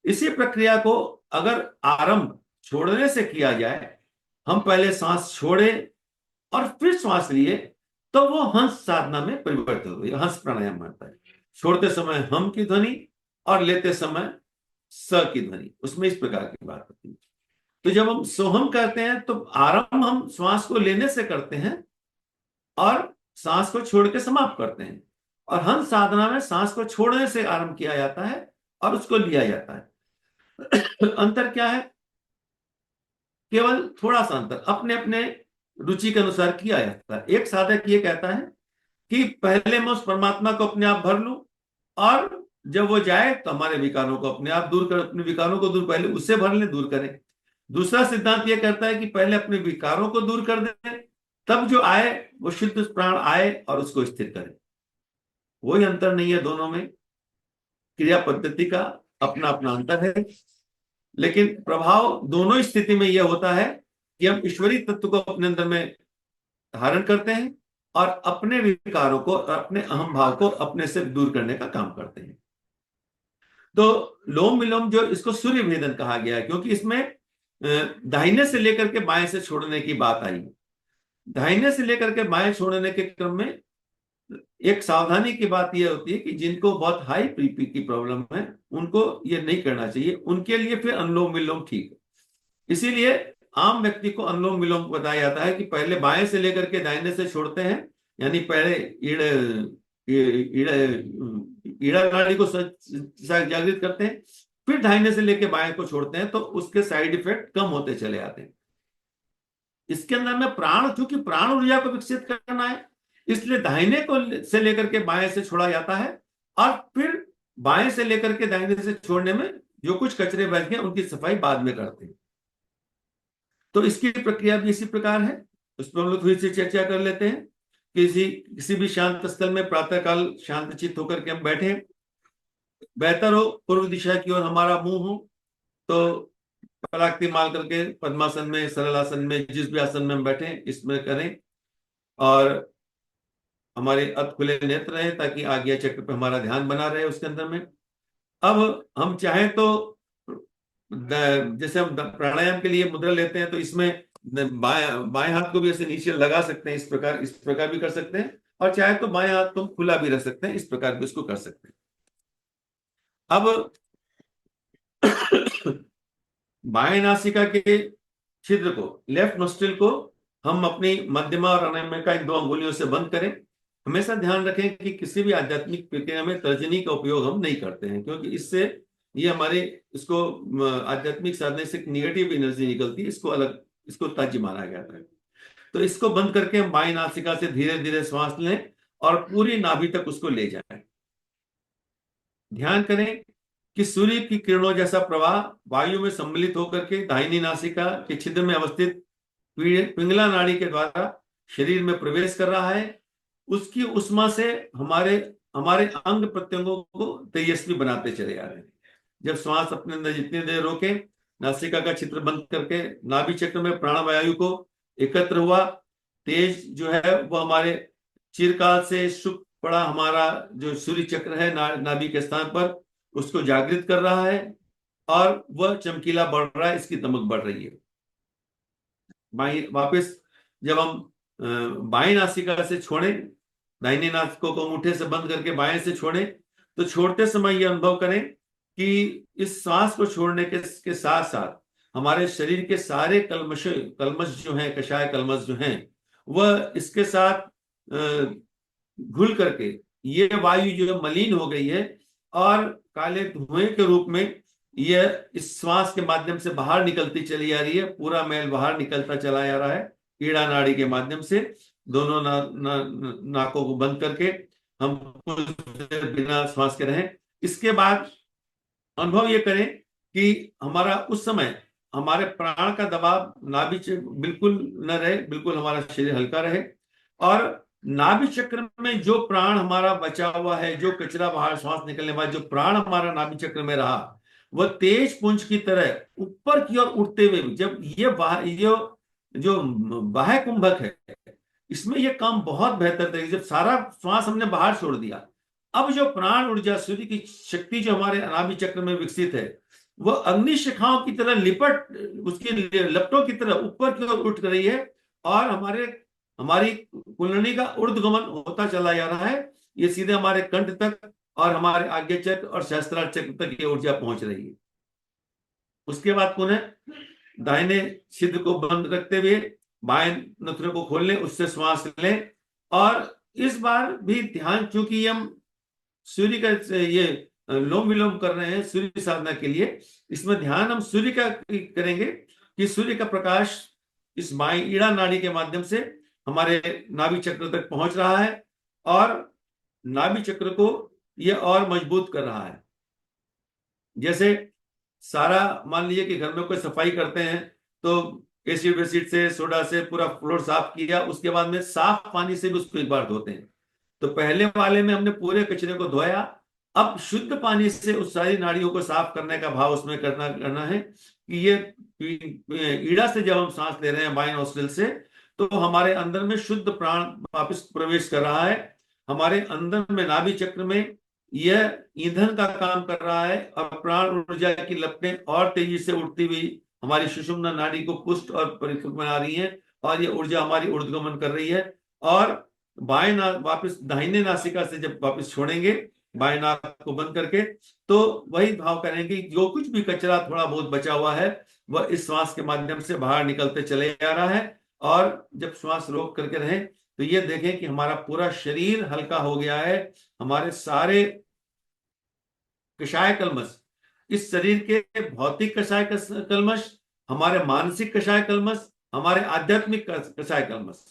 [SPEAKER 3] इसी प्रक्रिया को अगर आरंभ छोड़ने से किया जाए, हम पहले सांस छोड़े और फिर श्वास लिए, तो वो हंस साधना में परिवर्तित हुई, हंस प्राणायाम बनता है। छोड़ते समय हम की ध्वनि और लेते समय स की ध्वनि, उसमें इस प्रकार की बात होती है। तो जब हम सोहम करते हैं तो आरंभ हम श्वास को लेने से करते हैं और सांस को छोड़ के समाप्त करते हैं, और हंस साधना में सांस को छोड़ने से आरंभ किया जाता है और उसको लिया जाता है। अंतर क्या है? केवल थोड़ा सा अंतर अपने अपने रुचि के अनुसार किया जाता है। एक साधक ये कहता है कि पहले मैं उस परमात्मा को अपने आप भर लूं, और जब वो जाए तो हमारे विकारों को अपने आप दूर कर, अपने विकारों को दूर पहले उससे भर ले, दूर करें। दूसरा सिद्धांत ये कहता है कि पहले अपने विकारों को दूर कर दें, तब जो आए वो शुद्ध प्राण आए और उसको स्थिर करे। कोई अंतर नहीं है दोनों में। क्रिया पद्धति का अपना अपना अंतर है, लेकिन प्रभाव दोनों स्थिति में यह होता है कि हम ईश्वरीय तत्व को अपने अंदर में धारण करते हैं और अपने विकारों को, अपने अहम भाव को अपने से दूर करने का काम करते हैं। तो लोम विलोम जो, इसको सूर्य भेदन कहा गया है, क्योंकि इसमें दाहिने से लेकर के बाएं से छोड़ने की बात आई। दाहिने से लेकर के बाएं छोड़ने के क्रम में एक सावधानी की बात यह होती है कि जिनको बहुत हाई बीपी की प्रॉब्लम है उनको ये नहीं करना चाहिए, उनके लिए फिर अनुलोम विलोम ठीक है। इसीलिए आम व्यक्ति को अनुलोम विलोम बताया जाता है कि पहले बाएं से लेकर के दाहिने से छोड़ते हैं, यानी पहले ईड़ा नाड़ी को जागृत करते हैं, फिर दाहिने से लेकर बाएं को छोड़ते हैं, तो उसके साइड इफेक्ट कम होते चले आते हैं। इसके अंदर में प्राण, चूंकि प्राण ऊर्जा को विकसित करना है, इसलिए दाहिने को से लेकर के बाएं से छोड़ा जाता है, और फिर बाएं से लेकर के दाहिने से छोड़ने में जो कुछ कचरे बच गए उनकी सफाई बाद में करते हैं। तो इसकी प्रक्रिया भी इसी प्रकार है, उस पर हम लोग थोड़ी सी चर्चा कर लेते हैं। किसी भी शांत स्थल में प्रातःकाल शांतचित्त होकर के हम बैठे, बेहतर हो पूर्व दिशा की ओर हमारा मुंह हो, तो पलाक्ति माल करके पद्मासन में, सरल आसन में, जिस भी आसन में हम बैठे इसमें करें, और हमारे अध खुले नेत्र रहे ताकि आज्ञा चक्र पे हमारा ध्यान बना रहे उसके अंदर में। अब हम चाहें तो जैसे हम प्राणायाम के लिए मुद्रा लेते हैं, तो इसमें बाएं हाथ को भी ऐसे नीचे लगा सकते हैं, इस प्रकार भी कर सकते हैं, और चाहे तो बाएं हाथ को खुला भी रख सकते हैं, इस प्रकार भी इसको कर सकते हैं। अब बाएं नासिका के छिद्र को, लेफ्ट नोस्ट्रिल को हम अपनी मध्यमा और अनामिका इन 2 अंगुलियों से बंद करें। हमेशा ध्यान रखें कि किसी भी आध्यात्मिक प्रक्रिया में तर्जनी का उपयोग हम नहीं करते हैं, क्योंकि इससे ये हमारे इसको आध्यात्मिक साधने से नेगेटिव एनर्जी निकलती है, इसको त्याज्य माना जाता है। तो इसको बंद करके हम बाएं नासिका से धीरे धीरे श्वास लें और पूरी नाभि तक उसको ले जाएं। ध्यान करें कि सूर्य की किरणों जैसा प्रवाह वायु में सम्मिलित होकर के दाहिनी नासिका के छिद्र में अवस्थित पिंगला नाड़ी के द्वारा शरीर में प्रवेश कर रहा है। उसकी उष्मा से हमारे अंग प्रत्यंगों को तेजस्वी बनाते चले जा रहे हैं। जब श्वास अपने अंदर जितनी देर रोके, नासिका का छिद्र बंद करके नाभि चक्र में प्राणवायु को एकत्र हुआ, तेज जो है वो हमारे चिरकाल से सुख पड़ा हमारा जो सूर्य चक्र है नाभि के स्थान पर, उसको जागृत कर रहा है, और वह चमकीला बढ़ रहा है, इसकी दमक बढ़ रही है। वापस जब हम बाएं नासिका से छोड़ें, दाहिने नासिका को अंगूठे से बंद करके बाएं से छोड़ें, तो छोड़ते समय यह अनुभव करें कि इस सांस को छोड़ने के साथ साथ हमारे शरीर के सारे कल्मश जो हैं, कषाय कल्मश जो हैं, वह इसके साथ घुल करके ये वायु जो मलिन हो गई है और काले धुएं के रूप में यह इस श्वास के माध्यम से बाहर निकलती चली जा रही है। पूरा मैल बाहर निकलता चला जा रहा है ईड़ा नाड़ी के माध्यम से। दोनों नाकों को बंद करके हम कुछ देर बिना श्वास के रहें। इसके बाद अनुभव ये करें कि हमारा उस समय हमारे प्राण का दबाव नाभि बिल्कुल न रहे, बिल्कुल हमारा शरीर हल्का रहे, और नाभि चक्र में जो प्राण हमारा बचा हुआ है, जो कचरा बाहर श्वास निकलने बाद जो प्राण हमारा नाभि चक्र में रहा, वह तेज पुंज की तरह ऊपर की ओर उठते हुए, जब ये जो बाह्य कुंभक है इसमें यह काम बहुत बेहतर तरीके, जब सारा श्वास हमने बाहर छोड़ दिया, अब जो प्राण ऊर्जा सूर्य की शक्ति जो हमारे नाभि चक्र में विकसित है, वह अग्नि शिखाओं की तरह उसकी लपटों की तरह ऊपर की ओर उठ रही है, और हमारी कुंडली का ऊर्ध्वगमन होता चला जा रहा है। ये सीधे हमारे कंठ तक और हमारे आज्ञा चक्र और सहस्त्रार चक्र तक ये ऊर्जा पहुंच रही है। उसके बाद पुनः दाहिने छिद्र को बंद रखते हुए बाएं नथुने को खोल लें, उससे श्वास लें, और इस बार भी ध्यान, चूंकि हम सूर्य का ये लोम विलोम कर रहे हैं सूर्य साधना के लिए, इसमें ध्यान हम सूर्य का करेंगे कि सूर्य का प्रकाश इस बाएं ईड़ा नाड़ी के माध्यम से हमारे नाभि चक्र तक पहुंच रहा है, और नाभि चक्र को यह और मजबूत कर रहा है। जैसे सारा, मान लीजिए कि घर में कोई सफाई करते हैं तो एसिड वेसिड से, सोडा से पूरा फ्लोर साफ किया, उसके बाद में साफ पानी से भी उसको एक बार धोते हैं। तो पहले वाले में हमने पूरे कचरे को धोया, अब शुद्ध पानी से उस सारी नाड़ियों को साफ करने का भाव उसमें करना है कि ये ईड़ा से जब हम सांस ले रहे हैं बाएं नोस्ट्रिल से, तो हमारे अंदर में शुद्ध प्राण वापस प्रवेश कर रहा है। हमारे अंदर में नाभि चक्र में यह ईंधन का काम कर रहा है और प्राण ऊर्जा की लपटें और तेजी से उड़ती हुई हमारी सुषुम्ना नाड़ी को पुष्ट और परिपक्व बना रही है, और ये ऊर्जा हमारी ऊर्ध्वगमन कर रही है। और वापस दाहिने नासिका से जब वापस छोड़ेंगे बाएं नाक को बंद करके, तो वही भाव करेंगे जो कुछ भी कचरा थोड़ा बहुत बचा हुआ है वह इस श्वास के माध्यम से बाहर निकलते चले जा रहा है। और जब श्वास रोक करके रहे तो ये देखें कि हमारा पूरा शरीर हल्का हो गया है। हमारे सारे कषाय कल्मश, इस शरीर के भौतिक कषाय कल्मश, हमारे मानसिक कषाय कल्मश, हमारे आध्यात्मिक कषाय कल्मश,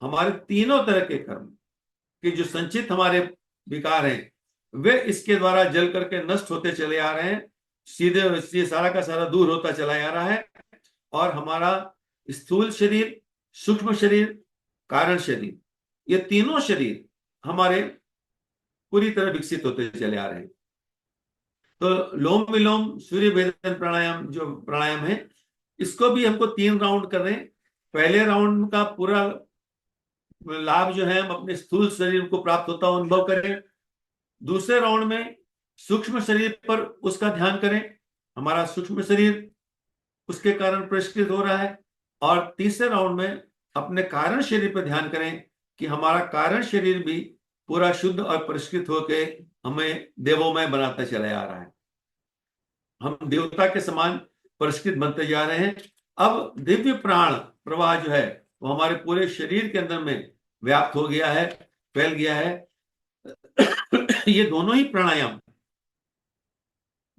[SPEAKER 3] हमारे तीनों तरह के कर्म कि जो संचित हमारे विकार हैं वे इसके द्वारा जल करके नष्ट होते चले आ रहे हैं। सीधे सारा का सारा दूर होता चला जा रहा है। और हमारा स्थूल शरीर, सूक्ष्म शरीर, कारण शरीर, ये तीनों शरीर हमारे पूरी तरह विकसित होते चले आ रहे हैं। तो लोम विलोम सूर्य भेदन प्राणायाम जो प्राणायाम है, इसको भी हमको 3 राउंड कर रहे हैं। पहले राउंड का पूरा लाभ जो है हम अपने स्थूल शरीर को प्राप्त होता हुआ अनुभव करें। दूसरे राउंड में सूक्ष्म शरीर पर उसका ध्यान करें, हमारा सूक्ष्म शरीर उसके कारण परिष्कृत हो रहा है। और तीसरे राउंड में अपने कारण शरीर पर ध्यान करें कि हमारा कारण शरीर भी पूरा शुद्ध और परिष्कृत होकर हमें देवोमय बनाता चला जा रहा है। हम देवता के समान परिष्कृत बनते जा रहे हैं। अब दिव्य प्राण प्रवाह जो है वो हमारे पूरे शरीर के अंदर में व्याप्त हो गया है, फैल गया है। ये दोनों ही प्राणायाम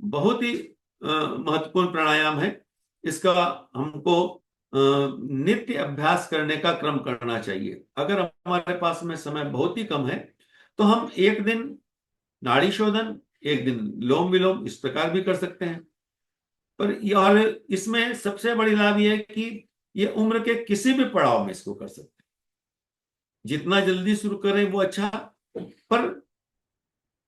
[SPEAKER 3] बहुत ही महत्वपूर्ण प्राणायाम है। इसका हमको नित्य अभ्यास करने का क्रम करना चाहिए। अगर हमारे पास में समय बहुत ही कम है तो हम एक दिन नाड़ी शोधन, एक दिन लोम विलोम इस प्रकार भी कर सकते हैं। पर और इसमें सबसे बड़ी लाभ यह है कि ये उम्र के किसी भी पड़ाव में इसको कर सकते हैं। जितना जल्दी शुरू करें वो अच्छा, पर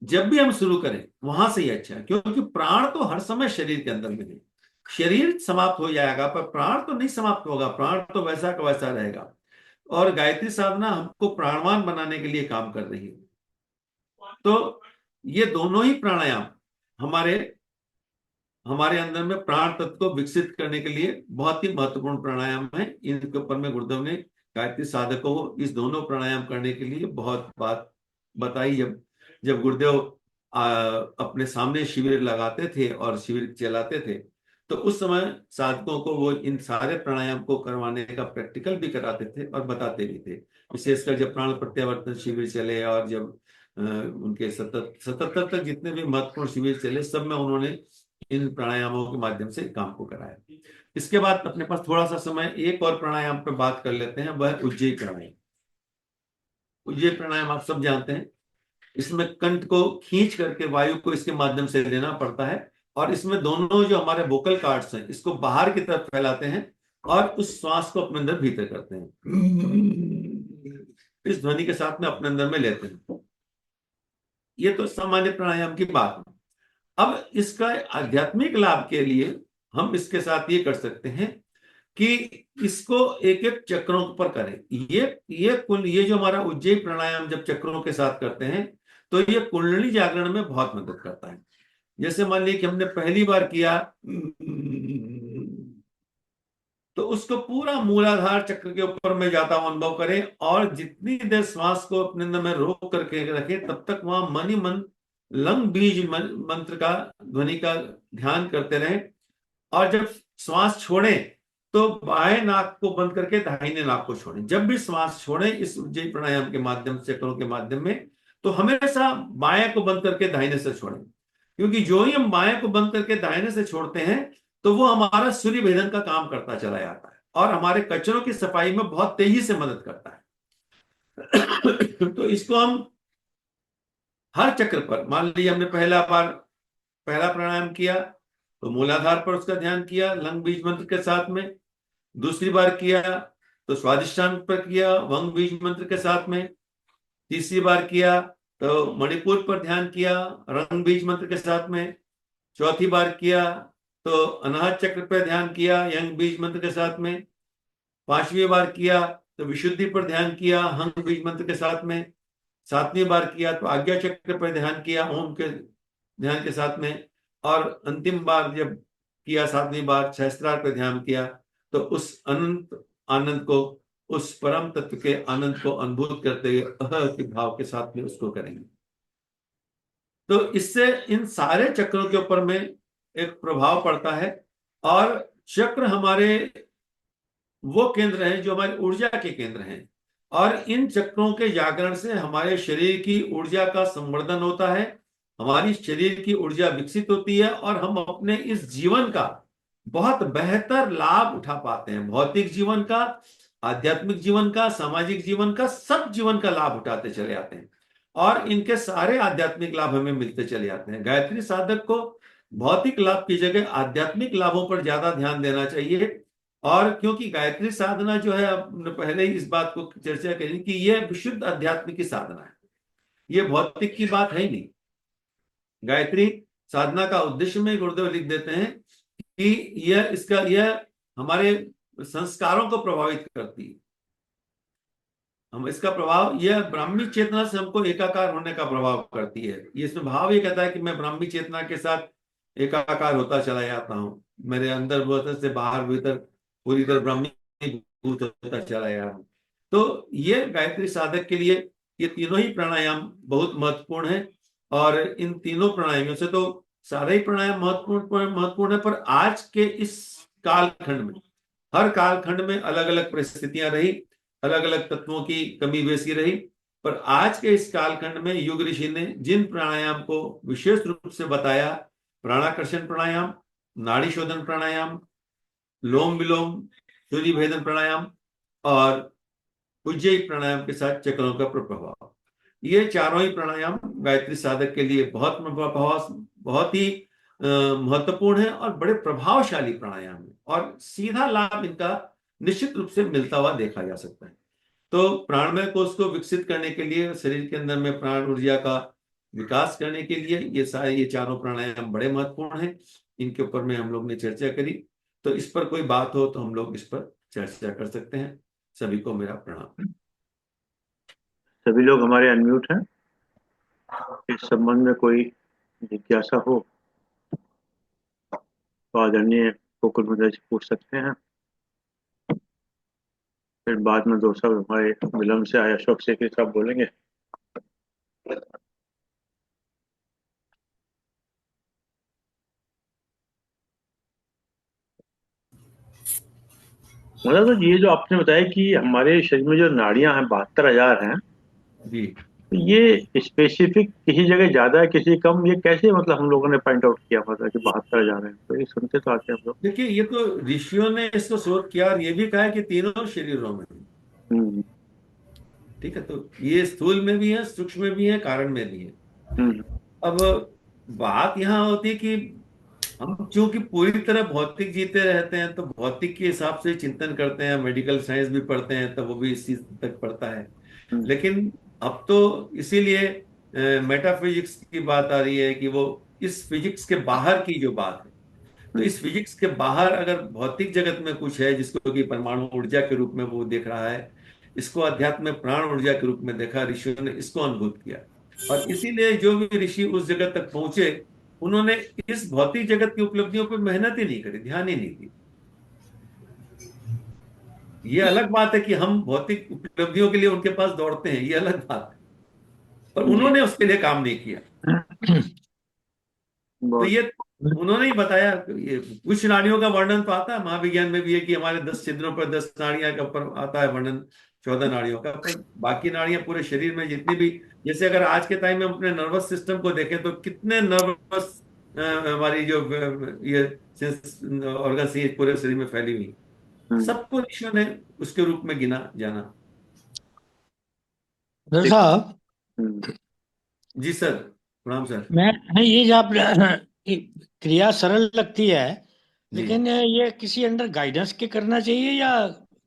[SPEAKER 3] जब भी हम शुरू करें वहां से ही अच्छा है, क्योंकि प्राण तो हर समय शरीर के अंदर में है। शरीर समाप्त हो जाएगा पर प्राण तो नहीं समाप्त होगा, प्राण तो वैसा का वैसा रहेगा। और गायत्री साधना हमको प्राणवान बनाने के लिए काम कर रही है। तो ये दोनों ही प्राणायाम हमारे अंदर में प्राण तत्व को विकसित करने के लिए बहुत ही महत्वपूर्ण प्राणायाम है। इनके ऊपर में गुरुदेव ने गायत्री साधकों को इस दोनों प्राणायाम करने के लिए बहुत बात बताई। जब गुरुदेव अपने सामने शिविर लगाते थे और शिविर चलाते थे तो उस समय साधकों को वो इन सारे प्राणायाम को करवाने का प्रैक्टिकल भी कराते थे और बताते भी थे। विशेषकर जब प्राण प्रत्यावर्तन शिविर चले और जब उनके 77 तक जितने भी महत्वपूर्ण शिविर चले, सब में उन्होंने इन प्राणायामों के माध्यम से काम को कराया। इसके बाद अपने पास थोड़ा सा समय एक और प्राणायाम पर बात कर लेते हैं, वह उज्जयी प्राणायाम। उज्जयी प्राणायाम आप सब जानते हैं। इसमें कंठ को खींच करके वायु को इसके माध्यम से लेना पड़ता है और इसमें दोनों जो हमारे वोकल कार्ड्स हैं इसको बाहर की तरफ फैलाते हैं और उस श्वास को अपने अंदर भीतर करते हैं, इस ध्वनि के साथ में अपने अंदर में लेते हैं। ये तो सामान्य प्राणायाम की बात है। अब इसका आध्यात्मिक लाभ के लिए हम इसके साथ ये कर सकते हैं कि इसको एक एक चक्रों पर करें। ये जो हमारा उज्जयी प्राणायाम जब चक्रों के साथ करते हैं तो ये कुंडली जागरण में बहुत मदद करता है। जैसे मान लीजिए कि हमने पहली बार किया तो उसको पूरा मूलाधार चक्र के ऊपर में जाता हुआ अनुभव करें और जितनी देर श्वास को अपने अंदर में रोक करके रखें तब तक वहां मन ही मन लंग बीज मंत्र का ध्वनि का ध्यान करते रहें। और जब श्वास छोड़ें तो बाएं नाक को बंद करके दाहिने नाक को छोड़ें। जब भी श्वास छोड़ें इस उज्जयी प्राणायाम के माध्यम से, चक्रों के माध्यम में, तो हमेशा बाएं को बंद करके दाहिने से छोड़ें, क्योंकि जो ही हम बाएं को बंद करके दाहिने से छोड़ते हैं तो वो हमारा सूर्य भेदन का काम करता चला जाता है और हमारे कचरों की सफाई में बहुत तेजी से मदद करता है। तो इसको हम हर चक्र पर, मान लीजिए हमने पहला प्राणायाम किया तो मूलाधार पर उसका ध्यान किया लंग बीज मंत्र के साथ में, दूसरी बार किया तो स्वादिष्टान पर किया वंग बीज मंत्र के साथ में, तीसरी बार किया तो मणिपुर पर ध्यान किया रंग बीज मंत्र के साथ में, चौथी बार किया तो अनाहत चक्र पर ध्यान किया यंग बीज मंत्र के साथ में, पांचवी बार किया तो विशुद्धि पर ध्यान किया हंग बीज मंत्र के साथ में, सातवीं बार किया तो आज्ञा चक्र पर ध्यान किया ओम के ध्यान के साथ में, और अंतिम बार जब किया सातवीं बार सहस्त्रार पर ध्यान किया तो उस अनंत आनंद को, उस परम तत्व के आनंद को अनुभूत करते हुए अह के भाव के साथ में उसको करेंगे। तो इससे इन सारे चक्रों के ऊपर में एक प्रभाव पड़ता है, और चक्र हमारे वो केंद्र हैं जो हमारी ऊर्जा के केंद्र हैं, और इन चक्रों के जागरण से हमारे शरीर की ऊर्जा का संवर्धन होता है, हमारी शरीर की ऊर्जा विकसित होती है, और हम अपने इस जीवन का बहुत बेहतर लाभ उठा पाते हैं। भौतिक जीवन का, आध्यात्मिक जीवन का, सामाजिक जीवन का, सब जीवन का लाभ उठाते चले आते हैं, और इनके सारे आध्यात्मिक लाभ हमें मिलते चले आते हैं। गायत्री साधक को भौतिक लाभ की जगह आध्यात्मिक लाभों पर ज्यादा ध्यान देना चाहिए, और क्योंकि गायत्री साधना जो है, आपने पहले ही इस बात को चर्चा करी कि यह विशुद्ध आध्यात्मिक की साधना है, ये भौतिक की बात है ही नहीं। गायत्री साधना का उद्देश्य में गुरुदेव लिख देते हैं कि यह हमारे संस्कारों को प्रभावित करती है, हम इसका प्रभाव, यह ब्राह्मी चेतना से हमको एकाकार होने का प्रभाव करती है। ये इसमें भाव ये कहता है कि मैं ब्राह्मी चेतना के साथ एकाकार होता चला जाता हूँ, मेरे अंदर भीतर से बाहर भीतर पूरी तरह ब्राह्मीभूत होता चला जा रहा हूँ। तो ये गायत्री साधक के लिए ये तीनों ही प्राणायाम बहुत महत्वपूर्ण है, और इन तीनों प्राणायामों से तो सारे ही प्राणायाम महत्वपूर्ण है, पर आज के इस कालखंड में, हर कालखंड में अलग अलग परिस्थितियां रही, अलग अलग तत्वों की कमी बेसी रही, पर आज के इस कालखंड में युग ऋषि ने जिन प्राणायाम को विशेष रूप से बताया, प्राणाकर्षण प्राणायाम, नाड़ी शोधन प्राणायाम, लोम विलोम सूर्य भेदन प्राणायाम और उज्जयी प्राणायाम के साथ चक्रों का प्रभाव, ये चारों ही प्राणायाम गायत्री साधक के लिए बहुत ही महत्वपूर्ण है और बड़े प्रभावशाली प्राणायाम है, और सीधा लाभ इनका निश्चित रूप से मिलता हुआ देखा जा सकता है। तो प्राणमय कोश को विकसित करने के लिए, शरीर के अंदर में प्राण ऊर्जा का विकास करने के लिए ये चारों प्राणायाम बड़े महत्वपूर्ण हैं। इनके ऊपर में हम लोग ने चर्चा करी, तो इस पर कोई बात हो तो हम लोग इस पर चर्चा कर सकते हैं। सभी को मेरा प्रणाम।
[SPEAKER 2] सभी लोग हमारे अनम्यूट हैं, इस संबंध में कोई जिज्ञासा हो तो आदरणीय गोकुल मुद्रा से पूछ सकते हैं। फिर बाद में दो सब हमारे विलम्ब से आए अशोक से साहब बोलेंगे। मतलब तो ये जो आपने बताया कि हमारे शरीर में जो नाड़ियां हैं 72,000 हैं
[SPEAKER 3] जी,
[SPEAKER 2] तो ये स्पेसिफिक किसी जगह ज्यादा है किसी कम, ये कैसे मतलब हम लोगों ने पॉइंट आउट किया मतलब कि 72,000 है? तो ये सुनते तो आते हैं हम लोग।
[SPEAKER 3] देखिए ये तो ऋषियों ने इसको शोध किया और ये भी कहा है कि तीनों शरीरों में,
[SPEAKER 2] हम्म
[SPEAKER 3] ठीक है, तो ये स्थूल में भी है, सूक्ष्म में भी है, कारण में भी है।
[SPEAKER 2] हम्म
[SPEAKER 3] अब बात यहाँ होती है कि हम चूंकि पूरी तरह भौतिक जीते रहते हैं तो भौतिक के हिसाब से चिंतन करते हैं, मेडिकल साइंस भी पढ़ते हैं तो वो भी इसी तक पढ़ता है।
[SPEAKER 2] हम्म
[SPEAKER 3] लेकिन अब तो इसीलिए मेटाफिजिक्स की बात आ रही है कि वो इस फिजिक्स के बाहर की जो बात है, तो इस फिजिक्स के बाहर अगर भौतिक जगत में कुछ है जिसको कि परमाणु ऊर्जा के रूप में वो देख रहा है, इसको अध्यात्म में प्राण ऊर्जा के रूप में देखा, ऋषियों ने इसको अनुभूत किया। और इसीलिए जो भी ऋषि उस जगत तक पहुंचे, उन्होंने इस भौतिक जगत की उपलब्धियों पर मेहनत ही नहीं करी, ध्यान ही नहीं दी। ये अलग बात है कि हम भौतिक उपलब्धियों के लिए उनके पास दौड़ते हैं, ये अलग बात है, पर उन्होंने उसके लिए काम नहीं किया। तो ये उन्होंने ही बताया। ये कुछ नाड़ियों का वर्णन तो आता है, महाविज्ञान में भी है कि हमारे 10 छिद्रों पर 10 नाड़ियां का ऊपर आता है वर्णन, 14 नाड़ियों का, पर बाकी नाड़ियां पूरे शरीर में जितनी भी, जैसे अगर आज के टाइम में अपने नर्वस सिस्टम को देखें तो कितने नर्वस हमारी जो ये ऑर्गन सी पूरे शरीर में फैली हुई, सबको ऋषियों ने उसके रूप में गिना जाना।
[SPEAKER 4] साहब
[SPEAKER 3] जी सर, प्रणाम सर।
[SPEAKER 4] मैं ये जो आप क्रिया सरल लगती है, लेकिन ये किसी अंडर गाइडेंस के करना चाहिए या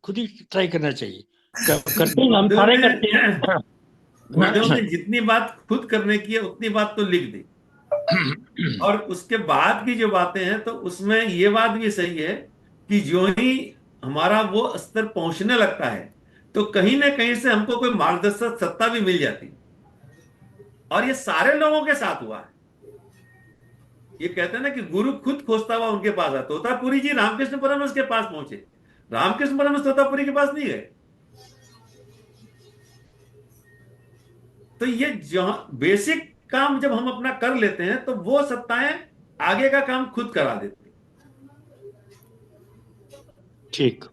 [SPEAKER 4] खुद ही ट्राई करना चाहिए? करते हैं हम, सारे करते हैं।
[SPEAKER 3] गुरुदेव ने जितनी बात खुद करने की है उतनी बात तो लिख दी, और उसके बाद की जो बातें हैं तो उसमें ये बात भी सही है कि जो ही हमारा वो स्तर पहुंचने लगता है तो कहीं ना कहीं से हमको कोई मार्गदर्शक सत्ता भी मिल जाती है। और ये सारे लोगों के साथ हुआ है। ये कहते हैं ना कि गुरु खुद खोजता हुआ उनके पास आता। तोतापुरी जी रामकृष्ण परमहंस के पास पहुंचे, रामकृष्ण परमहंस तोतापुरी के पास नहीं गए। तो ये जहां बेसिक काम जब हम अपना कर लेते हैं तो वो सत्ताएं आगे का काम खुद करा देती हैं।
[SPEAKER 4] ठीक।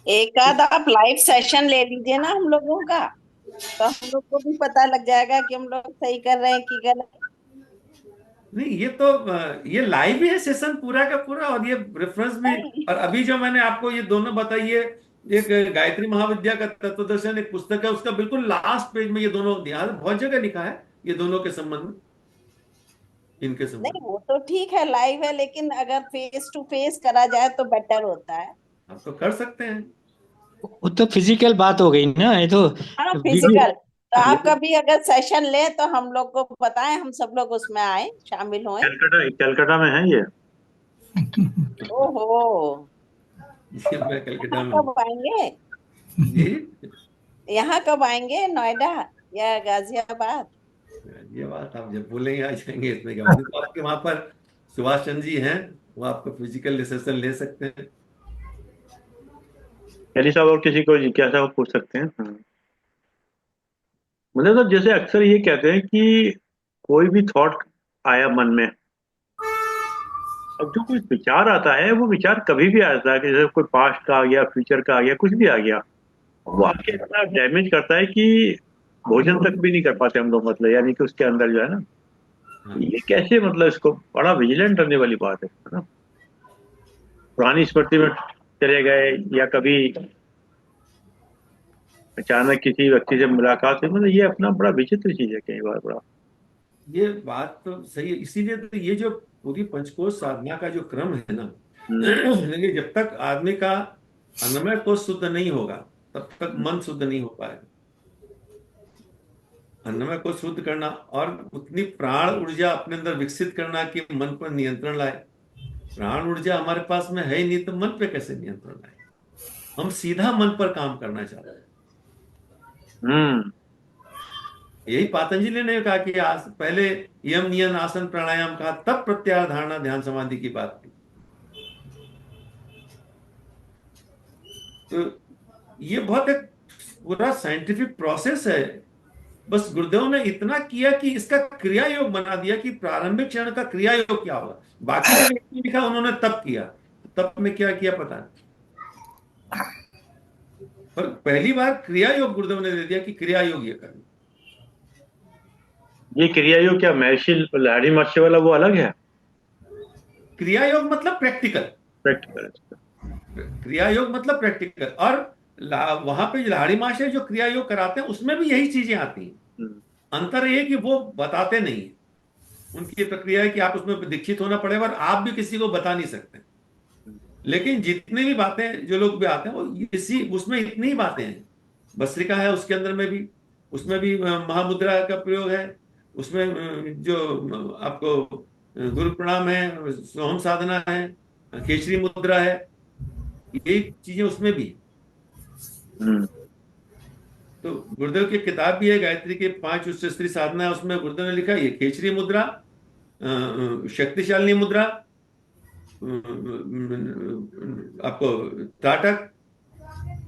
[SPEAKER 5] एक आध आप लाइव सेशन ले लीजिए ना हम लोगों का, तो हम लोग को भी पता लग जाएगा कि हम लोग सही कर रहे हैं कि गलत।
[SPEAKER 3] नहीं, ये तो ये लाइव ही है सेशन पूरा का पूरा, और ये रेफरेंस भी।
[SPEAKER 5] नहीं,
[SPEAKER 3] और अभी जो मैंने आपको ये दोनों बताइए, एक गायत्री महाविद्या का तत्वदर्शन एक पुस्तक है, उसका बिल्कुल लास्ट पेज में ये दोनों ध्यान बहुत जगह लिखा है ये दोनों के संबंध में, इनके संबंध
[SPEAKER 5] नहीं
[SPEAKER 3] में।
[SPEAKER 5] वो तो ठीक है लाइव है, लेकिन अगर फेस टू फेस करा जाए तो बेटर होता है।
[SPEAKER 3] आप तो कर सकते हैं।
[SPEAKER 4] वो तो फिजिकल बात हो गई ना, ये तो
[SPEAKER 5] हाँ
[SPEAKER 4] वीडियो।
[SPEAKER 5] फिजिकल, तो आप कभी अगर सेशन ले तो हम लोग को बताएं, हम सब लोग उसमें आए, शामिल हों।
[SPEAKER 2] कलकत्ता में है ये।
[SPEAKER 5] ओहो,
[SPEAKER 3] ये मैं कलकत्ता
[SPEAKER 5] यहाँ
[SPEAKER 3] में
[SPEAKER 5] कब
[SPEAKER 3] हूँ
[SPEAKER 5] आएंगे?
[SPEAKER 3] जी।
[SPEAKER 5] यहाँ कब आएंगे, नोएडा या गाजियाबाद?
[SPEAKER 3] ये बात आप जब बोलेंगे आ जाएंगे, इसमें क्या बात है। तो आपके वहां पर सुभाष चंद्र जी हैं, वो आपको फिजिकल सेशन ले सकते हैं।
[SPEAKER 2] यदि साहब और किसी को जिज्ञासा हो पूछ सकते हैं। हाँ। मतलब तो जैसे अक्सर ये कहते हैं कि कोई भी थॉट आया मन में, अब जो कोई विचार आता है वो विचार कभी भी आता है, कि जैसे कोई पास्ट का आ गया, फ्यूचर का आ गया, कुछ भी आ गया, वो आपके इतना डैमेज करता है कि भोजन तक भी नहीं कर पाते हम लोग, मतलब यानी कि उसके अंदर जो है ना,
[SPEAKER 3] हाँ।
[SPEAKER 2] ये कैसे, मतलब इसको बड़ा विजिलेंट रहने वाली बात है ना। पुरानी स्मृति में चले गए, या कभी अचानक किसी व्यक्ति से मुलाकात हुई, मतलब ये अपना बड़ा विचित्र चीज है कई बार, बड़ा।
[SPEAKER 3] ये बात तो सही है, इसीलिए तो ये जो पूरी पंचकोश साधना का जो क्रम है ना, लेकिन जब तक आदमी का अन्नमय कोश शुद्ध नहीं होगा तब तक मन शुद्ध नहीं हो पाएगा। अन्नमय को शुद्ध करना और उतनी प्राण ऊर्जा अपने अंदर विकसित करना कि मन पर नियंत्रण लाए। प्राण ऊर्जा हमारे पास में है ही नहीं, तो मन पे कैसे नियंत्रण लाए? हम सीधा मन पर काम करना चाहते हैं। यही पातंजलि ने कहा कि पहले यम नियम आसन प्राणायाम कहा, तब प्रत्याहार धारणा ध्यान समाधि की बात की। तो ये बहुत एक पूरा साइंटिफिक प्रोसेस है। बस गुरुदेव ने इतना किया कि इसका क्रिया योग बना दिया कि प्रारंभिक क्षण का क्रिया योग क्या होगा। बाकी जो व्यक्ति लिखा उन्होंने तब किया, तब में क्या किया पता नहीं, पर पहली बार क्रिया योग गुरुदेव ने दे दिया कि क्रिया योग ये करना।
[SPEAKER 2] ये क्रिया योग क्या महर्षि लाहिड़ी महर्षि वाला वो अलग है?
[SPEAKER 3] क्रिया योग मतलब प्रैक्टिकल,
[SPEAKER 2] प्रैक्टिकल।
[SPEAKER 3] क्रिया योग मतलब प्रैक्टिकल। और वहां पे लाहिड़ी मास्टर जो क्रिया योग कराते हैं उसमें भी यही चीजें आती हैं। अंतर ये कि वो बताते नहीं है, उनकी प्रक्रिया है कि आप उसमें दीक्षित होना पड़ेगा और आप भी किसी को बता नहीं सकते। लेकिन जितनी भी बातें जो लोग भी आते हैं वो इसी उसमें इतनी ही बातें हैं। भस्त्रिका है उसके अंदर में भी, उसमें भी महामुद्रा का प्रयोग है, उसमें जो आपको गुरु प्रणाम है, सोहम साधना है, केसरी मुद्रा है, यही चीजें उसमें भी। तो गुरुदेव की किताब भी है गायत्री के 5 उच्च स्त्री साधना है, उसमें गुरुदेव ने लिखा ये केसरी मुद्रा, शक्तिशालिनी मुद्रा, आपको त्राटक,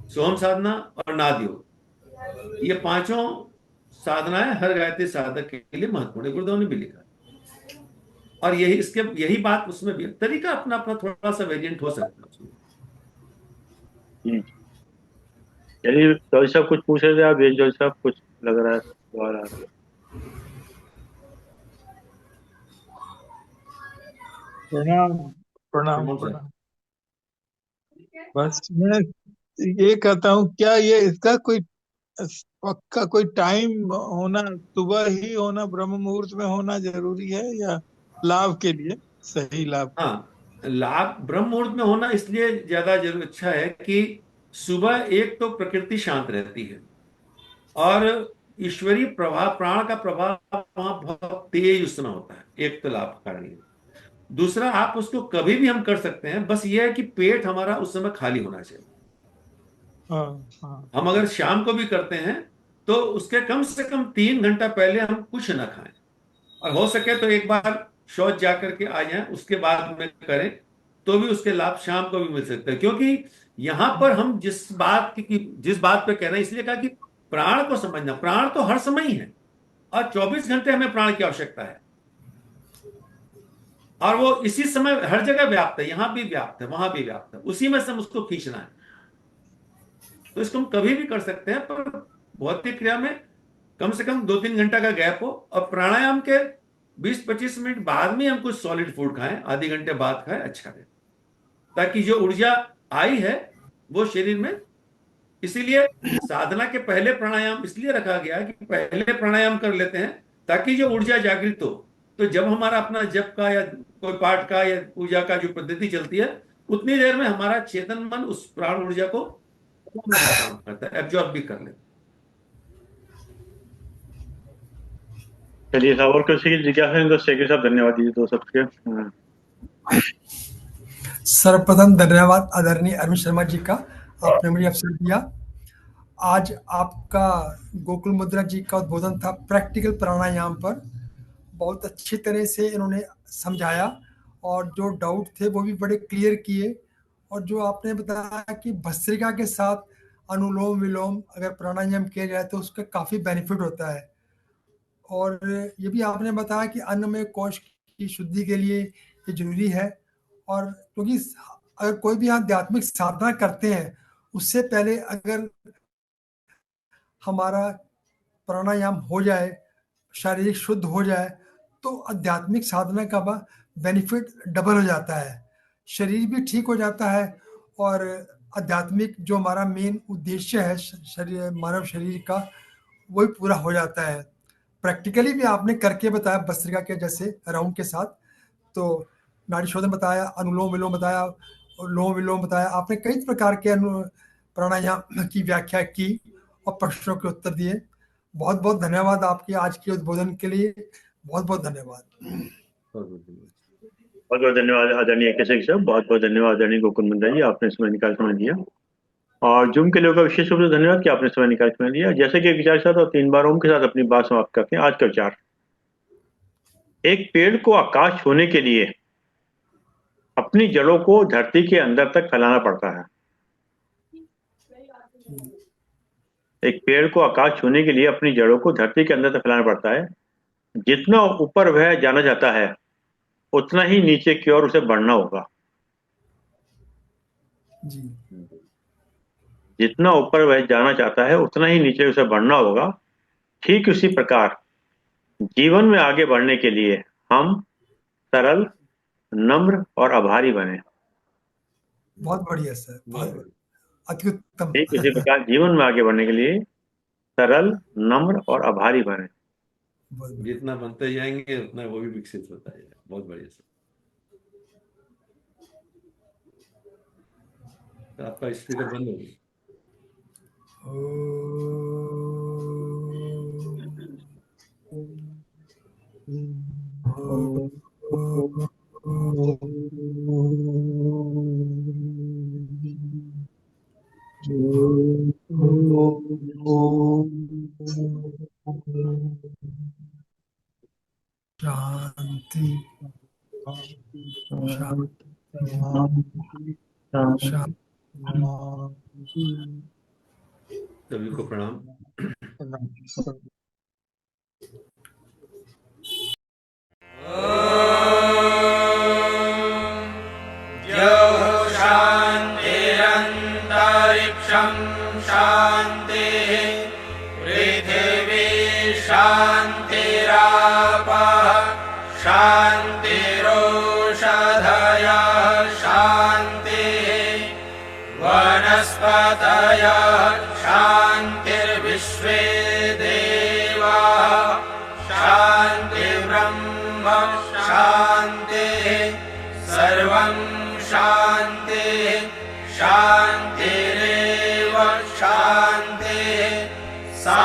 [SPEAKER 3] सोहम साधना और नाद योग, ये पांचों साधनाएं हर गायत्री साधक के लिए महत्वपूर्ण है, गुरुदेव ने भी लिखा। और यही बात उसमें भी, तरीका अपना अपना थोड़ा सा वेरिएंट हो सकता है उसमें।
[SPEAKER 2] चलिए जॉय साहब कुछ पूछ रहे थे आप, ये जॉय साहब कुछ लग रहा है सवाल आ रहा है।
[SPEAKER 6] प्रणाम प्रणाम प्रणाम। बस मैं ये कहता हूँ, क्या ये इसका कोई पक्का कोई टाइम होना, सुबह ही होना, ब्रह्म मुहूर्त में होना जरूरी है, या लाभ के लिए, सही लाभ?
[SPEAKER 3] हाँ, लाभ ब्रह्म मुहूर्त में होना इसलिए ज्यादा अच्छा है कि सुबह एक तो प्रकृति शांत रहती है, और ईश्वरीय प्रभाव, प्राण का प्रभाव वहां बहुत तेज उस समय होता है। एक तो लाभकारी है। दूसरा, आप उसको कभी भी हम कर सकते हैं, बस ये है कि पेट हमारा उस समय खाली होना चाहिए।
[SPEAKER 6] हाँ।
[SPEAKER 3] हम अगर शाम को भी करते हैं तो उसके कम से कम 3 घंटा पहले हम कुछ ना खाएं, और हो सके तो एक बार शौच जा करके आ जाएं, उसके बाद में करें तो भी उसके लाभ शाम को भी मिल सकते हैं। क्योंकि यहां पर हम जिस बात पे कह रहे हैं, इसलिए कहा कि प्राण को समझना। प्राण तो हर समय ही है, और 24 घंटे हमें प्राण की आवश्यकता है, और वो इसी समय हर जगह व्याप्त है, यहां भी व्याप्त है, वहां भी व्याप्त है, उसी में से हम उसको खींचना है। तो इसको हम कभी भी कर सकते हैं, पर भौतिक क्रिया में कम से कम 2-3 घंटा का गैप हो, और प्राणायाम के 20-25 मिनट बाद में हम कुछ सॉलिड फूड खाएं, आधे घंटे बाद खाएं, अच्छा है, ताकि जो ऊर्जा आई है वो शरीर में। इसीलिए साधना के पहले प्राणायाम इसलिए रखा गया कि पहले प्राणायाम कर लेते हैं ताकि जो ऊर्जा जागृत हो, तो जब हमारा अपना जप का या कोई पाठ का या पूजा का जो पद्धति चलती है, उतनी देर में हमारा चेतन मन उस प्राण ऊर्जा को काम करता है, एब्जॉर्ब भी कर लेता है।
[SPEAKER 2] चलिए साहब, और किसी की जिज्ञासा है तो शेखर साहब धन्यवाद दीजिए तो सबके।
[SPEAKER 7] सर्वप्रथम धन्यवाद आदरणीय अरविंद शर्मा जी का, आपने मुझे अवसर दिया। आज आपका गोकुल मुद्रा जी का उद्बोधन था प्रैक्टिकल प्राणायाम पर, बहुत अच्छी तरह से इन्होंने समझाया, और जो डाउट थे वो भी बड़े क्लियर किए। और जो आपने बताया कि भस्त्रिका के साथ अनुलोम विलोम अगर प्राणायाम किया जाए तो उसका काफ़ी बेनिफिट होता है। और ये भी आपने बताया कि अन्नमय कोश की शुद्धि के लिए ये जरूरी है। और क्योंकि अगर कोई भी आध्यात्मिक साधना करते हैं, उससे पहले अगर हमारा प्राणायाम हो जाए, शारीरिक शुद्ध हो जाए, तो आध्यात्मिक साधना का बेनिफिट डबल हो जाता है, शरीर भी ठीक हो जाता है, और आध्यात्मिक जो हमारा मेन उद्देश्य है शरीर, मानव शरीर का, वही पूरा हो जाता है। प्रैक्टिकली भी आपने करके बताया भस्त्रिका के जैसे राउंड के साथ, तो नाड़ी शोधन बताया, अनुलोम विलोम बताया, और लोम विलोम बताया, आपने कई प्रकार के प्राणायाम की व्याख्या की और प्रश्नों के उत्तर दिए। बहुत बहुत धन्यवाद आपके आज के उद्बोधन के लिए, बहुत बहुत धन्यवाद।
[SPEAKER 2] बहुत बहुत धन्यवाद आदरणीय केशव साहब, बहुत बहुत धन्यवाद आदरणीय गोकुल मुंडा जी, आपने समय निकाल समय दिया। और जूम के लोगों का विशेष रूप से धन्यवाद कि आपने समय निकाल समय दिया। जैसे कि विचार साथ और 3 बार ओम के साथ अपनी बात समाप्त करते हैं। आज का विचार, एक पेड़ को आकाश छूने के लिए अपनी जड़ों को धरती के अंदर तक फैलाना पड़ता है। एक पेड़ को आकाश छूने के लिए अपनी जड़ों को धरती के अंदर तक फैलाना पड़ता है। जितना ऊपर वह जाना चाहता है उतना ही नीचे की ओर उसे बढ़ना होगा। जितना ऊपर वह जाना चाहता है उतना ही नीचे उसे बढ़ना होगा। ठीक उसी प्रकार जीवन में आगे बढ़ने के लिए हम सरल, नम्र और आभारी बने।
[SPEAKER 7] बहुत बढ़िया सर, बहुत अति उत्तम।
[SPEAKER 2] ठीक इसी प्रकार जीवन में आगे बढ़ने के लिए सरल, नम्र और आभारी बने।
[SPEAKER 3] जितना बनते जाएंगे उतना वो भी विकसित होता है। बहुत बढ़िया सर। तो आपका स्पीकर बंद हो गया।
[SPEAKER 7] शांति
[SPEAKER 3] सभी को प्रणाम।
[SPEAKER 8] शान्तिरन्तरिक्षं शान्तिः पृथिवी शान्तिरापः शान्तिरोषधयः शान्तिः वनस्पतयः शान्तिर्विश्वे देवाः शान्तिर्ब्रह्म शान्तिः सर्वं शान्तिः शान्तिरेव शान्तिः सा